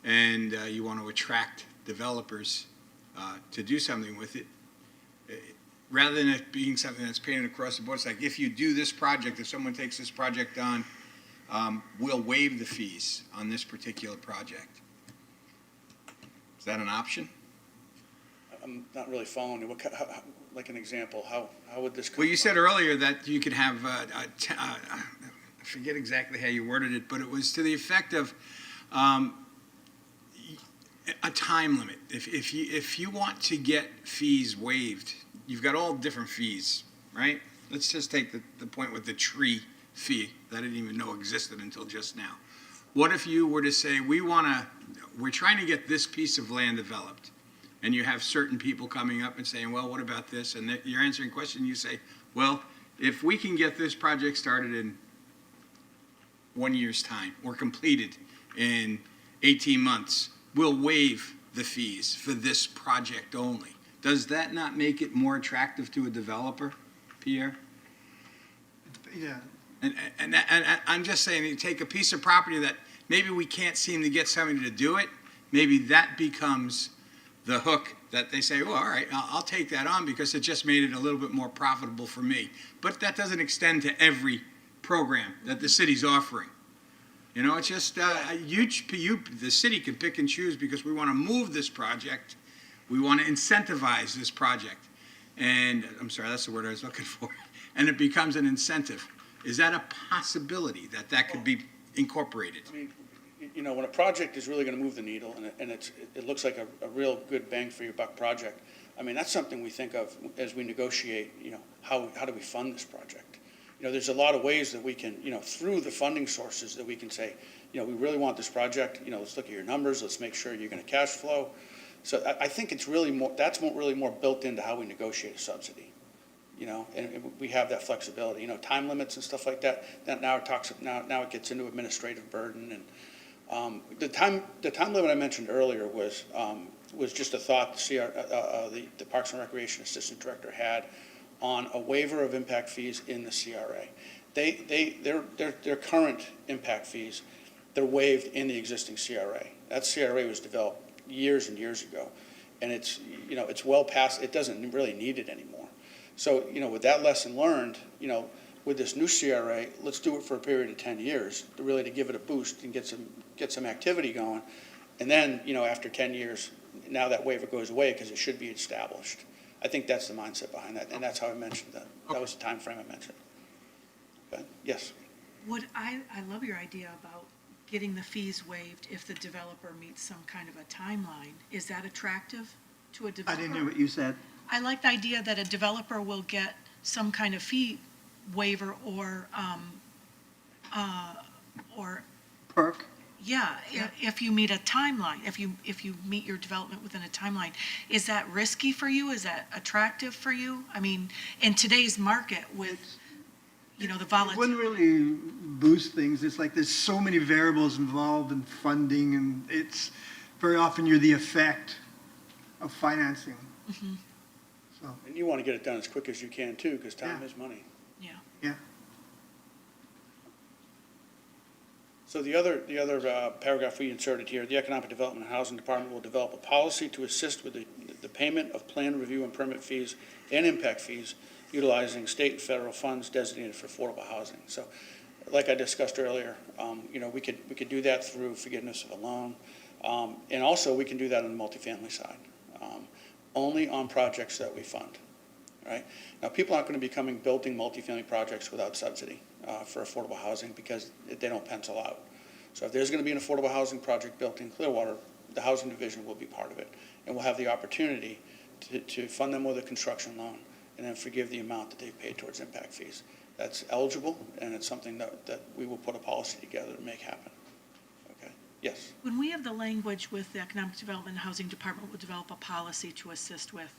and you want to attract developers to do something with it, rather than it being something that's painted across the board, it's like if you do this project, if someone takes this project on, we'll waive the fees on this particular project. Is that an option? I'm not really following you. Like an example, how would this come Well, you said about? earlier that you could have, I forget exactly how you worded it, but it was to the effect of a time limit. If you want to get fees waived, you've got all different fees, right? Let's just take the point with the tree fee that I didn't even know existed until just now. What if you were to say, we're trying to get this piece of land developed, and you have certain people coming up and saying, well, what about this? And you're answering a question, you say, well, if we can get this project started in 1 year's time or completed in 18 months, we'll waive the fees for this project only. Does that not make it more attractive to a developer, Pierre? yeah, And I'm just saying, you take a piece of property that maybe we can't seem to get somebody to do it, maybe that becomes the hook that they say, well, all right, I'll take that on because it just made it a little bit more profitable for me. But that doesn't extend to every program that the city's offering. It's just, the city can pick and choose because we want to move this project. We want to incentivize this project. And, I'm sorry, that's the word I was looking for. And it becomes an incentive. Is that a possibility that could be incorporated? I mean, when a project is really going to move the needle and it looks like a real good bang for your buck project, I mean, that's something we think of as we negotiate, how do we fund this project? There's a lot of ways that we can, through the funding sources that we can say, we really want this project, let's look at your numbers, let's make sure you're going to cash flow. So I think it's really more, really more built into how we negotiate a subsidy, you know, and we have that flexibility, you know, time limits and stuff like that. That now it gets into administrative burden, and the time limit I mentioned earlier was just a thought the Parks and Recreation Assistant Director had on a waiver of impact fees in the CRA. Their current impact fees, they're waived in the existing CRA. That CRA was developed years and years ago, and it's, you know, it's well past, it doesn't really need it anymore. So, you know, with that lesson learned, you know, with this new CRA, let's do it for a period of 10 years to give it a boost and get some activity going. And then, you know, after 10 years, now that waiver goes away because it should be established. I think that's the mindset behind that, and that's how I mentioned that. That was the time frame I mentioned. Okay. Yes. I love your idea about getting the fees waived if the developer meets some kind of a timeline. Is that attractive to a I developer? didn't hear what you said. I like the idea that a developer will get some kind of fee waiver or Perk? yeah, if you meet a timeline, if you meet your development within a timeline. Is that risky for you? Is that attractive for you? I mean, in today's market with, you know, the It volatility. wouldn't really boost things. It's like there's so many variables involved in funding, and it's very often you're the effect of financing. So, And you want to get it done as quick as you can too, because time Yeah. is money. Yeah. yeah. So the other paragraph we inserted here, the Economic Development and Housing Department will develop a policy to assist with the payment of plan review and permit fees and impact fees utilizing state and federal funds designated for affordable housing. So like I discussed earlier, you know, we could do that through forgiveness of a loan. And also we can do that on the multifamily side, only on projects that we fund, right? Now, people aren't going to be building multifamily projects without subsidy for affordable housing because they don't pencil out. So if there's going to be an affordable housing project built in Clearwater, the housing division will be part of it. And we'll have the opportunity to fund them with a construction loan and then forgive the amount that they've paid towards impact fees. That's eligible, and it's something that we will put a policy together to make happen. Okay? Yes? When we have the language with the Economic Development and Housing Department will develop a policy to assist with,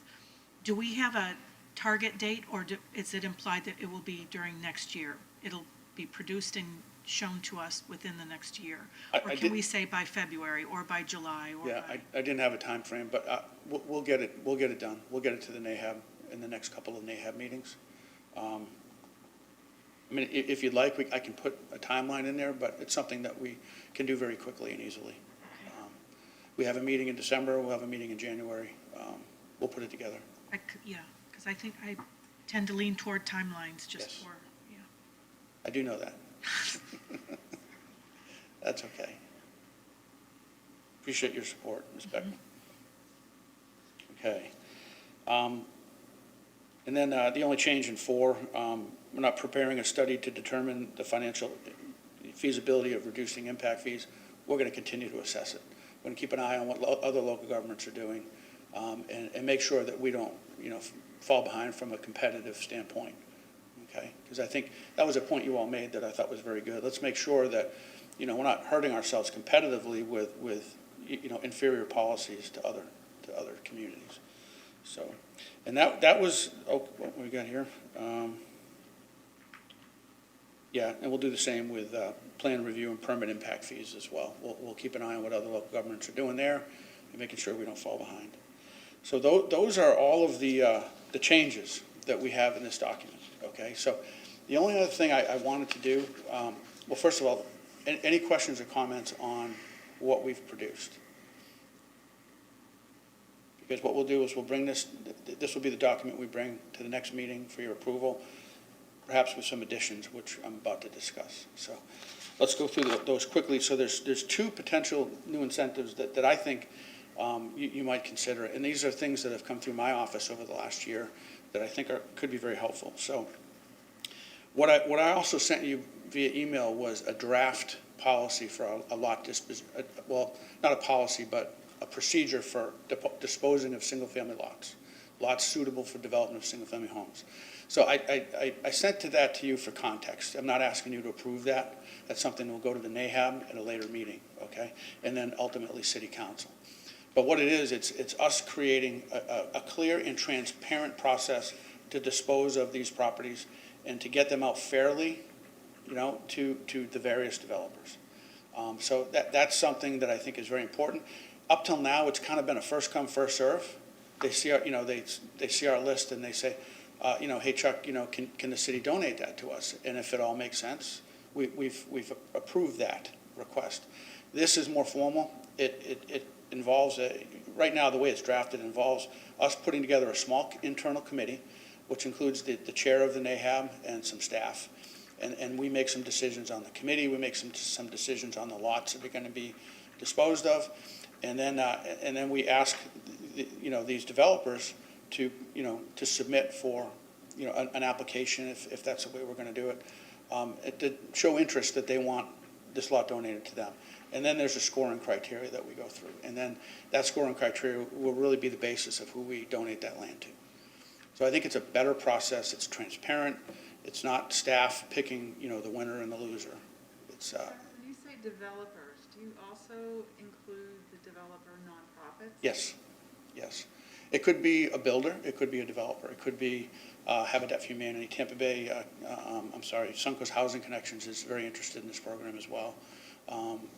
do we have a target date, or is it implied that it will be during next year? It'll be produced and shown to us within the next year? Or can we say by February, or by July, or Yeah, by? I didn't have a time frame, but we'll get it done. We'll get it to the NAHAB in the next couple of NAHAB meetings. I mean, if you'd like, I can put a timeline in there, but it's something that we can do very quickly and easily. We have a meeting in December, we'll have a meeting in January. We'll put it together. Yeah, because I think I tend to lean toward timelines just Yes. for, yeah. I do know that. That's okay. Appreciate your support, Ms. Beckman. Okay. And then the only change in 4, we're not preparing a study to determine the financial feasibility of reducing impact fees. We're going to continue to assess it. We're going to keep an eye on what other local governments are doing, and make sure that we don't, you know, fall behind from a competitive standpoint. Okay? Because I think that was a point you all made that I thought was very good. Let's make sure that, you know, we're not hurting ourselves competitively with you know, inferior policies to other communities. So, and that was, what we got here? Yeah, and we'll do the same with plan review and permit impact fees as well. We'll keep an eye on what other local governments are doing there and making sure we don't fall behind. So those are all of the changes that we have in this document, okay? So the only other thing I wanted to do, well, first of all, any questions or comments on what we've produced? Because what we'll do is we'll bring this will be the document we bring to the next meeting for your approval, perhaps with some additions, which I'm about to discuss. So let's go through those quickly. So there's 2 potential new incentives that I think you might consider. And these are things that have come through my office over the last year that I think could be very helpful. So what I also sent you via email was a draft policy for a lot disposition, well, not a policy, but a procedure for disposing of single-family lots suitable for development of single-family homes. So I sent that to you for context. I'm not asking you to approve that. That's something that will go to the NAHAB at a later meeting, okay? And then ultimately City Council. But what it is, it's us creating a clear and transparent process to dispose of these properties and to get them out fairly, to the various developers. So that's something that I think is very important. Up till now, it's kind of been a first come, first serve. They see our, they see our list and they say, hey Chuck, can the city donate that to us? And if it all makes sense, we've approved that request. This is more formal. It involves, right now the way it's drafted involves us putting together a small internal committee, which includes the chair of the NAHAB and some staff. And we make some decisions on the committee. We make some decisions on the lots that are going to be disposed of. And then we ask, these developers to submit for, an application if that's the way we're going to do it, to show interest that they want this lot donated to them. And then there's a scoring criteria that we go through. And then that scoring criteria will really be the basis of who we donate that land to. So I think it's a better process. It's transparent. It's not staff picking, the winner and the loser. It's, When you say developers, do you also include the developer nonprofits? Yes. It could be a builder. It could be a developer. It could be Habitat for Humanity. Tampa Bay, Suncoast Housing Connections is very interested in this program as well.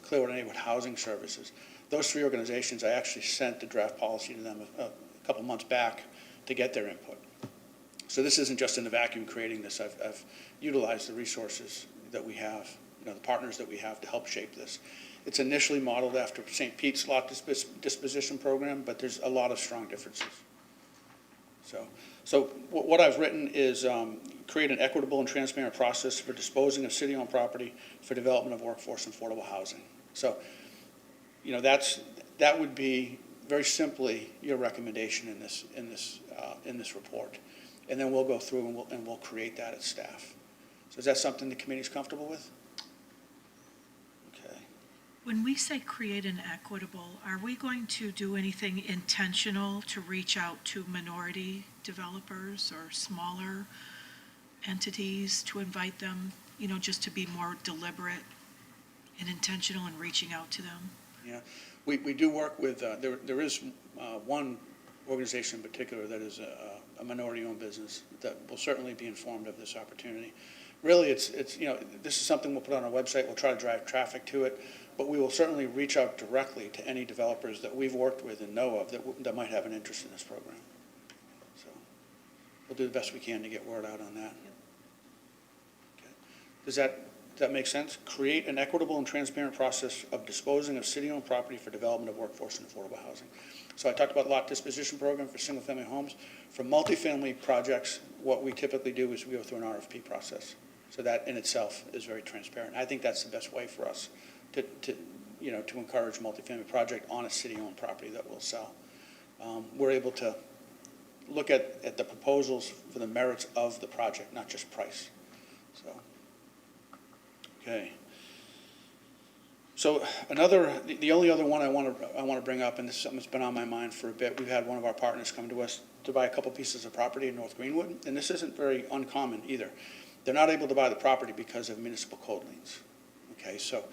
Clearwater Neighborhood Housing Services. Those three organizations, I actually sent the draft policy to them a couple months back to get their input. So this isn't just in the vacuum creating this. I've utilized the resources that we have, the partners that we have to help shape this. It's initially modeled after St. Pete's lot disposition program, but there's a lot of strong differences. So what I've written is create an equitable and transparent process for disposing of city-owned property for development of workforce and affordable housing. So, that would be very simply your recommendation in this report. And then we'll go through and we'll create that as staff. So is that something the committee's comfortable with? Okay. When we say create an equitable, are we going to do anything intentional to reach out to minority developers or smaller entities to invite them, just to be more deliberate and intentional in reaching out to them? Yeah, we do work with, there is one organization in particular that is a minority-owned business that will certainly be informed of this opportunity. Really, it's this is something we'll put on our website. We'll try to drive traffic to it, but we will certainly reach out directly to any developers that we've worked with and know of that might have an interest in this program. So we'll do the best we can to get word out on that. Okay. Does that make sense? Create an equitable and transparent process of disposing of city-owned property for development of workforce and affordable housing. So I talked about lot disposition program for single-family homes. For multifamily projects, what we typically do is we go through an RFP process. So that in itself is very transparent. I think that's the best way for us to encourage multifamily project on a city-owned property that will sell. We're able to look at the proposals for the merits of the project, not just price. So, okay. So the only other one I want to bring up, and this is something that's been on my mind for a bit. We've had one of our partners come to us to buy a couple pieces of property in North Greenwood, and this isn't very uncommon either. They're not able to buy the property because of municipal code liens. Okay, so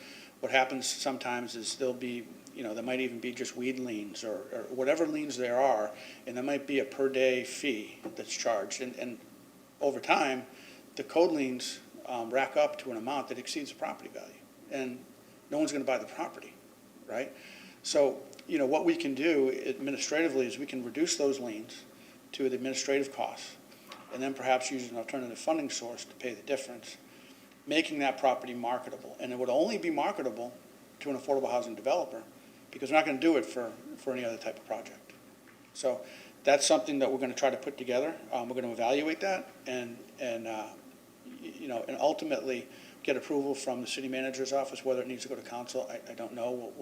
what happens sometimes is there'll be, there might even be just weed liens or whatever liens there are, and there might be a per day fee that's charged, and over time, the code liens rack up to an amount that exceeds the property value, and no one's going to buy the property, right? So, what we can do administratively is we can reduce those liens to the administrative costs, and then perhaps use an alternative funding source to pay the difference, making that property marketable. And it would only be marketable to an affordable housing developer because we're not going to do it for any other type of project. So that's something that we're going to try to put together. We're going to evaluate that and ultimately get approval from the city manager's office. Whether it needs to go to council, I don't know.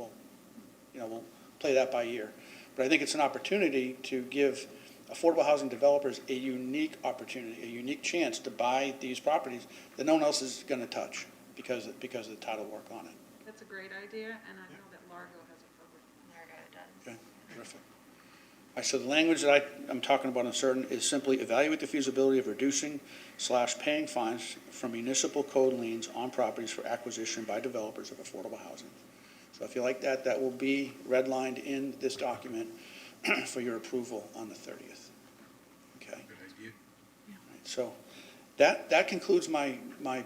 We'll play that by ear. But I think it's an opportunity to give affordable housing developers a unique opportunity, a unique chance to buy these properties that no one else is going to touch because of the title work on it. That's a great idea, and I know that Largo has a program. Largo does. Okay, terrific. All right, so the language that I'm talking about in certain is simply evaluate the feasibility of reducing/paying fines from municipal code liens on properties for acquisition by developers of affordable housing. So if you like that, that will be redlined in this document for your approval on the 30th. Okay? Good idea. Right, so that concludes my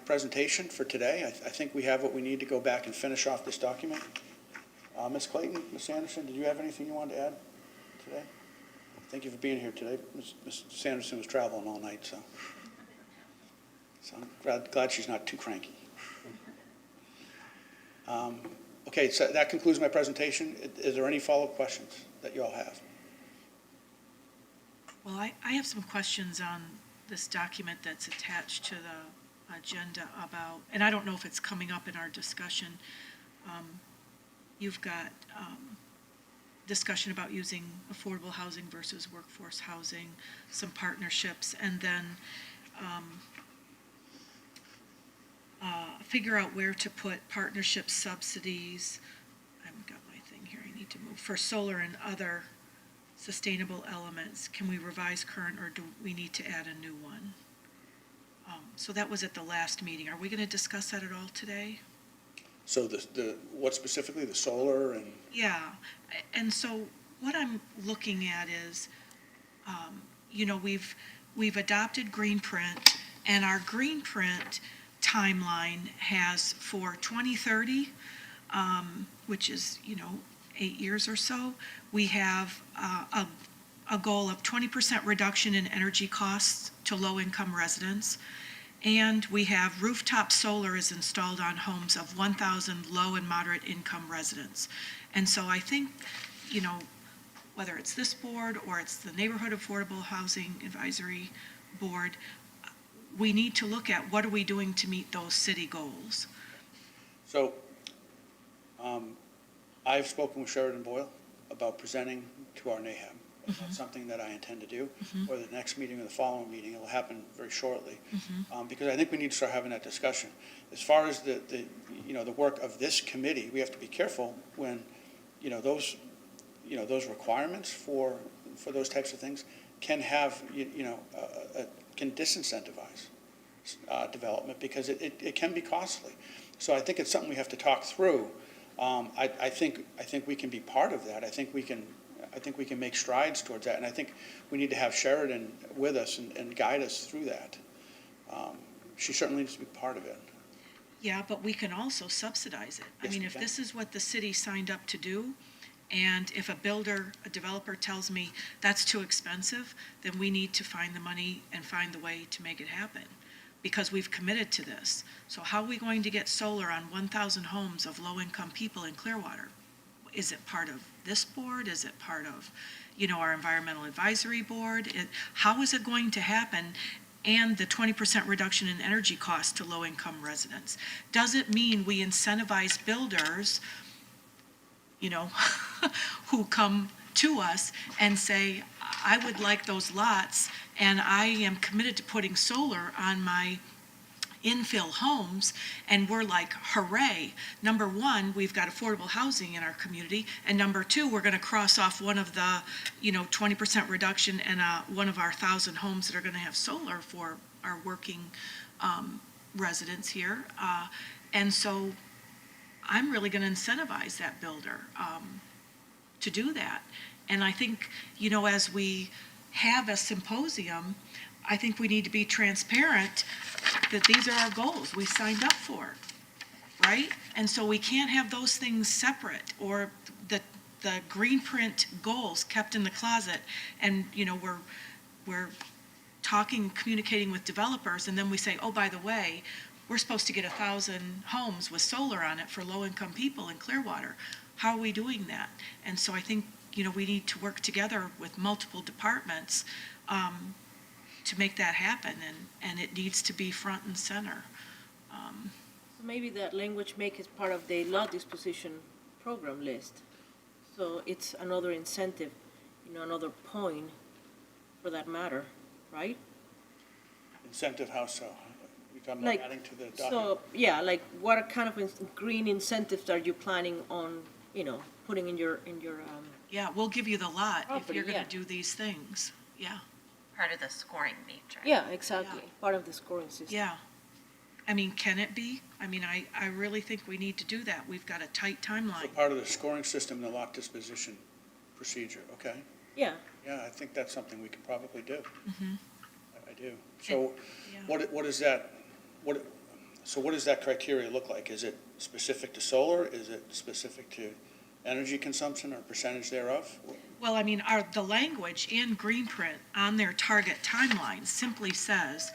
presentation for today. I think we have what we need to go back and finish off this document. Ms. Clayton, Ms. Anderson, did you have anything you wanted to add today? Thank you for being here today. Ms. Sanderson was traveling all night, so I'm glad she's not too cranky. Okay, so that concludes my presentation. Is there any follow-up questions that you all have? Well, I have some questions on this document that's attached to the agenda about, and I don't know if it's coming up in our discussion. You've got discussion about using affordable housing versus workforce housing, some partnerships, and then figure out where to put partnership subsidies. I've got my thing here, I need to move, for solar and other sustainable elements. Can we revise current, or do we need to add a new one? So that was at the last meeting. Are we going to discuss that at all today? So what specifically, the solar and? Yeah, and so what I'm looking at is, we've adopted green print, and our green print timeline has for 2030, which is, 8 years or so, we have a goal of 20% reduction in energy costs to low-income residents, and we have rooftop solar is installed on homes of 1,000 low and moderate income residents. And so I think, whether it's this board or it's the Neighborhood Affordable Housing Advisory Board, we need to look at what are we doing to meet those city goals. So I've spoken with Sheridan Boyle about presenting to our NAHAB. That's something that I intend to do, whether the next meeting or the following meeting. It will happen very shortly, because I think we need to start having that discussion. As far as the work of this committee, we have to be careful when, those requirements for those types of things can have, can disincentivize development, because it can be costly. So I think it's something we have to talk through. I think we can be part of that. I think we can make strides towards that, and I think we need to have Sheridan with us and guide us through that. She certainly needs to be part of it. Yeah, but we can also subsidize it. Yes, we If can. this is what the city signed up to do, and if a developer tells me that's too expensive, then we need to find the money and find the way to make it happen, because we've committed to this. So how are we going to get solar on 1,000 homes of low-income people in Clearwater? Is it part of this board? Is it part of, our environmental advisory board? How is it going to happen? And the 20% reduction in energy costs to low-income residents. Does it mean we incentivize builders, who come to us and say, I would like those lots, and I am committed to putting solar on my infill homes, and we're like, hooray. Number one, we've got affordable housing in our community, and number two, we're going to cross off one of the, 20% reduction and one of our 1,000 homes that are going to have solar for our working residents here. And so I'm really going to incentivize that builder to do that. And I think, as we have a symposium, I think we need to be transparent that these are our goals we signed up for, right? And so we can't have those things separate, or the green print goals kept in the closet, and, we're talking, communicating with developers, and then we say, oh, by the way, we're supposed to get 1,000 homes with solar on it for low-income people in Clearwater. How are we doing that? And so I think, we need to work together with multiple departments to make that happen, and it needs to be front and center. So maybe that language make it part of the lot disposition program list. So it's another incentive, another point for that matter, right? Incentive, how so? You're talking about Like, adding to the document? so, yeah, like what kind of green incentives are you planning on, putting in your Yeah, we'll give you the lot if Property, you're gonna yeah. do these things. Yeah, Part of the scoring matrix. yeah, exactly, part of the scoring system. yeah. I mean, can it be? I mean, I really think we need to do that. We've got a tight So timeline. part of the scoring system, the lot disposition procedure, okay? Yeah, Yeah, I think that's something we can probably do. Mhm. I do. So Yeah. what is that, what does that criteria look like? Is it specific to solar? Is it specific to energy consumption or percentage thereof? Well, I mean, the language in Greenprint on their target timeline simply says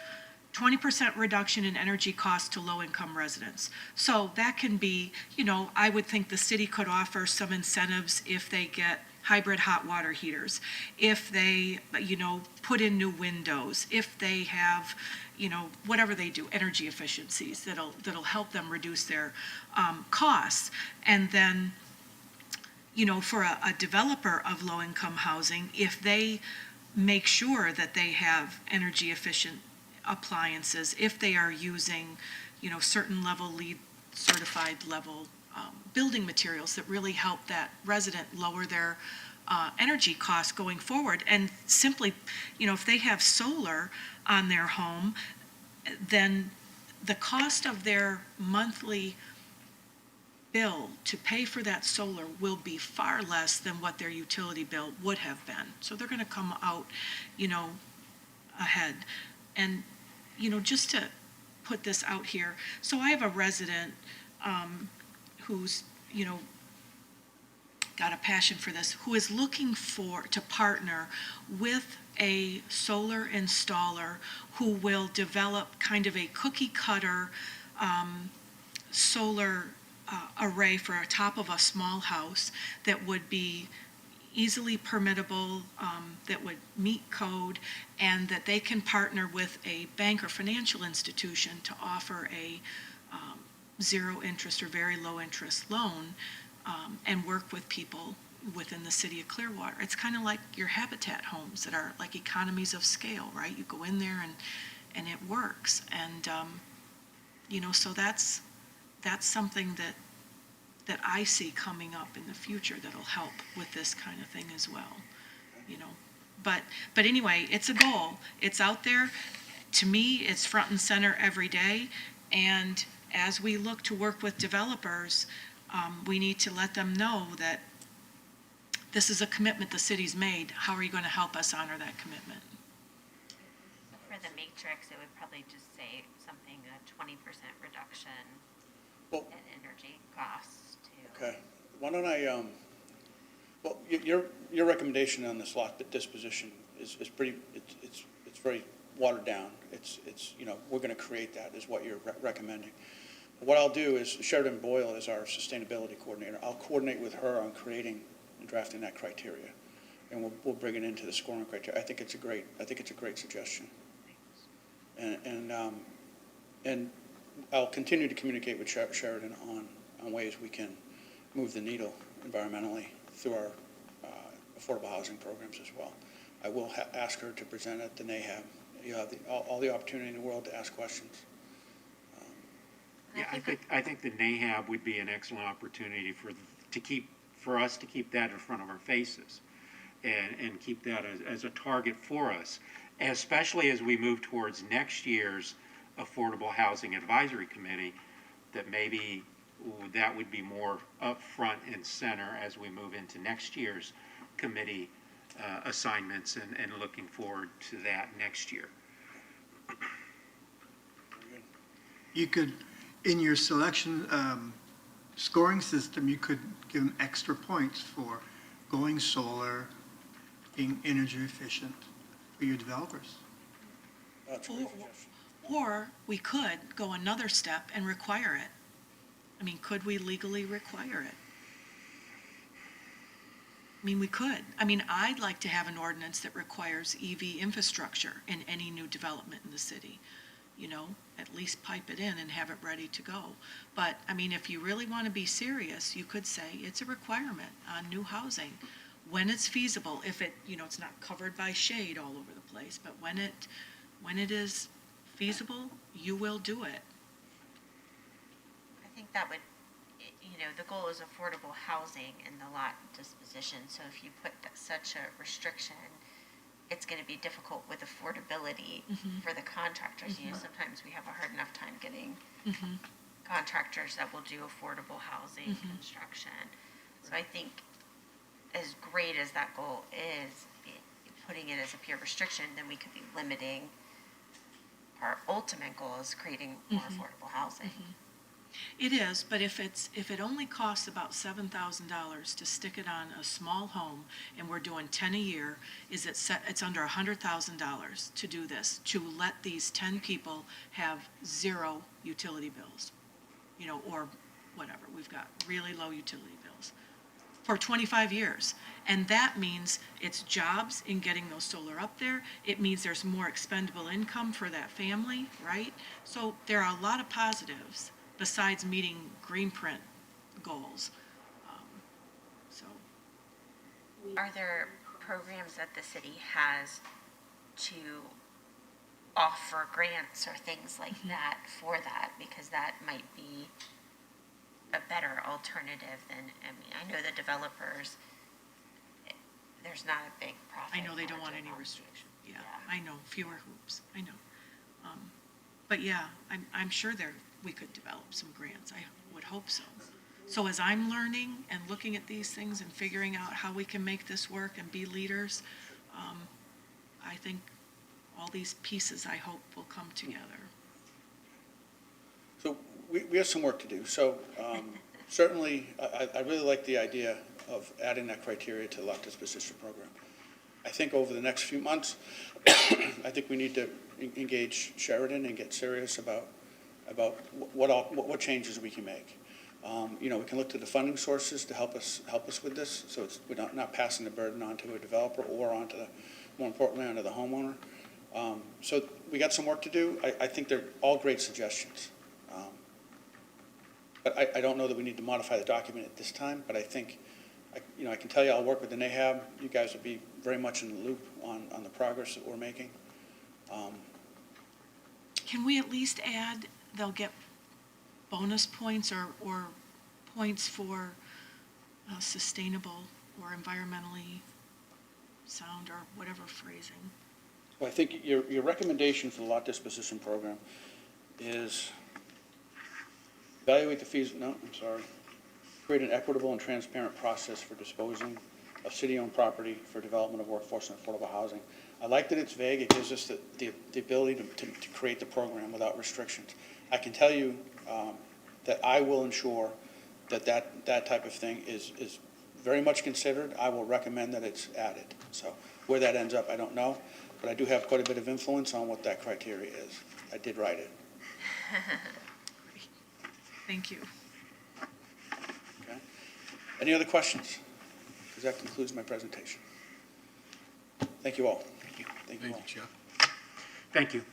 20% reduction in energy costs to low-income residents. So that can be, I would think the city could offer some incentives if they get hybrid hot water heaters, if they, put in new windows, if they have, whatever they do, energy efficiencies that'll help them reduce their costs. And then, for a developer of low-income housing, if they make sure that they have energy efficient appliances, if they are using, certain level LEED certified level building materials that really help that resident lower their energy costs going forward. And simply, if they have solar on their home, then the cost of their monthly bill to pay for that solar will be far less than what their utility bill would have been. So they're going to come out, ahead. And, just to put this out here, so I have a resident who's, got a passion for this, who is looking to partner with a solar installer who will develop kind of a cookie cutter solar array for a top of a small house that would be easily permittable, that would meet code, and that they can partner with a bank or financial institution to offer a zero interest or very low interest loan, and work with people within the city of Clearwater. It's kind of like your habitat homes that are like economies of scale, right? You go in there and it works. And, so that's something that I see coming up in the future that'll help with this kind of thing as well, But anyway, it's a goal. It's out there. To me, it's front and center every day. And as we look to work with developers, we need to let them know that this is a commitment the city's made. How are you going to help us honor that commitment? For the matrix, it would probably just say something, a 20% reduction Well- in energy costs to. Okay, why don't I, well, your recommendation on this lot disposition is pretty, it's very watered down. It's, we're gonna create that, is what you're recommending. What I'll do is, Sheridan Boyle is our sustainability coordinator. I'll coordinate with her on creating and drafting that criteria, and we'll bring it into the scoring criteria. I think it's a great suggestion. And I'll continue to communicate with Sheridan on ways we can move the needle environmentally through our affordable housing programs as well. I will ask her to present at the NAHAB. You have all the opportunity in the world to ask questions. Yeah, I think the NAHAB would be an excellent opportunity for us to keep that in front of our faces and keep that as a target for us, especially as we move towards next year's Affordable Housing Advisory Committee, that maybe that would be more up front and center as we move into next year's committee assignments and looking forward to that next year. You could, in your selection scoring system, you could give them extra points for going solar, being energy efficient for your developers. That's a great suggestion. Or we could go another step and require it. I mean, could we legally require it? I mean, we could. I mean, I'd like to have an ordinance that requires EV infrastructure in any new development in the city. At least pipe it in and have it ready to go. But, I mean, if you really want to be serious, you could say it's a requirement on new housing when it's feasible, if it, it's not covered by shade all over the place, but when it is feasible, you will do it. I think that would, the goal is affordable housing in the lot disposition. So if you put such a restriction, it's gonna be difficult with affordability for the contractors. You know, sometimes we have a hard enough time getting contractors that will do affordable housing construction. So I think as great as that goal is, putting it as a pure restriction, then we could be limiting our ultimate goal is creating more affordable housing. It is, but if it only costs about $7,000 to stick it on a small home, and we're doing 10 a year, it's under $100,000 to do this, to let these 10 people have 0 utility bills, you know, or whatever, we've got really low utility bills, for 25 years. And that means it's jobs in getting those solar up there, it means there's more expendable income for that family, right? So there are a lot of positives besides meeting green print goals. So, Are there programs that the city has to offer grants or things like that for that? Because that might be a better alternative than, I mean, I know the developers, there's not a big profit. I know they don't want margin any on- restriction, yeah, Yeah. I know, fewer hoops, I know. But yeah, I'm sure we could develop some grants, I would hope so. So as I'm learning and looking at these things and figuring out how we can make this work and be leaders, I think all these pieces, I hope, will come together. So we have some work to do. So certainly, I really like the idea of adding that criteria to the lot disposition program. I think over the next few months, I think we need to engage Sheridan and get serious about what changes we can make. You know, we can look to the funding sources to help us with this, so we're not passing the burden onto a developer or more importantly, onto the homeowner. So we got some work to do. I think they're all great suggestions. But I don't know that we need to modify the document at this time, but I think, you know, I can tell you I'll work with the NAHAB. You guys will be very much in the loop on the progress that we're making. Can we at least add, they'll get bonus points or points for sustainable or environmentally sound or whatever phrasing? Well, I think your recommendation for the lot disposition program is evaluate the fees, no, I'm sorry. Create an equitable and transparent process for disposing of city-owned property for development of workforce and affordable housing. I like that it's vague. It gives us the ability to create the program without restrictions. I can tell you that I will ensure that type of thing is very much considered. I will recommend that it's added. So where that ends up, I don't know, but I do have quite a bit of influence on what that criteria is. I did write it. Thank you. Okay. Any other questions? Because that concludes my presentation. Thank you all. Thank you. Thank you all. Thank you, Chuck. Thank you.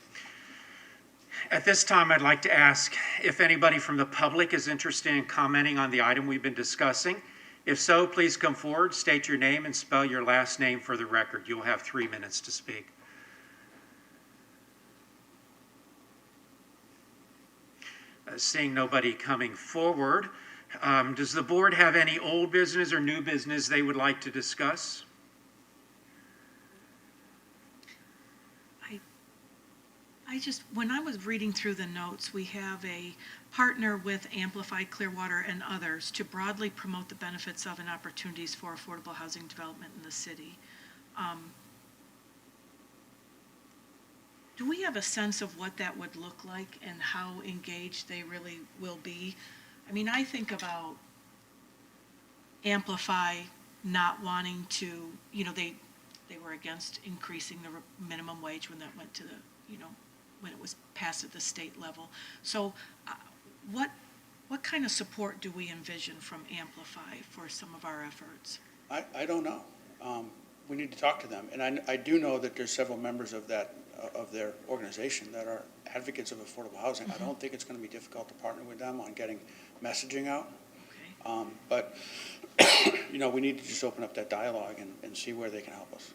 At this time, I'd like to ask if anybody from the public is interested in commenting on the item we've been discussing. If so, please come forward, state your name, and spell your last name for the record. You'll have 3 minutes to speak. Seeing nobody coming forward, does the board have any old business or new business they would like to discuss? When I was reading through the notes, we have a partner with Amplify, Clearwater, and others to broadly promote the benefits of and opportunities for affordable housing development in the city. Do we have a sense of what that would look like and how engaged they really will be? I mean, I think about Amplify not wanting to, you know, they were against increasing the minimum wage when that went to the, you know, when it was passed at the state level. So what kind of support do we envision from Amplify for some of our efforts? I don't know. We need to talk to them. And I do know that there's several members of their organization that are advocates of affordable housing. I don't think it's going to be difficult to partner with them on getting messaging out. Okay. But, you know, we need to just open up that dialogue and see where they can help us.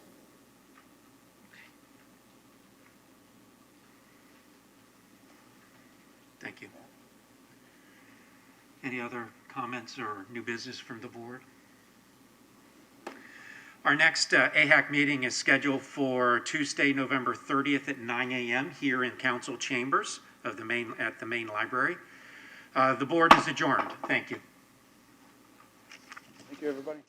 Thank you. Any other comments or new business from the board? Our next AHAC meeting is scheduled for Tuesday, November 30th at 9 a.m. here in council chambers of the main library. The board is adjourned. Thank you. Thank you, everybody.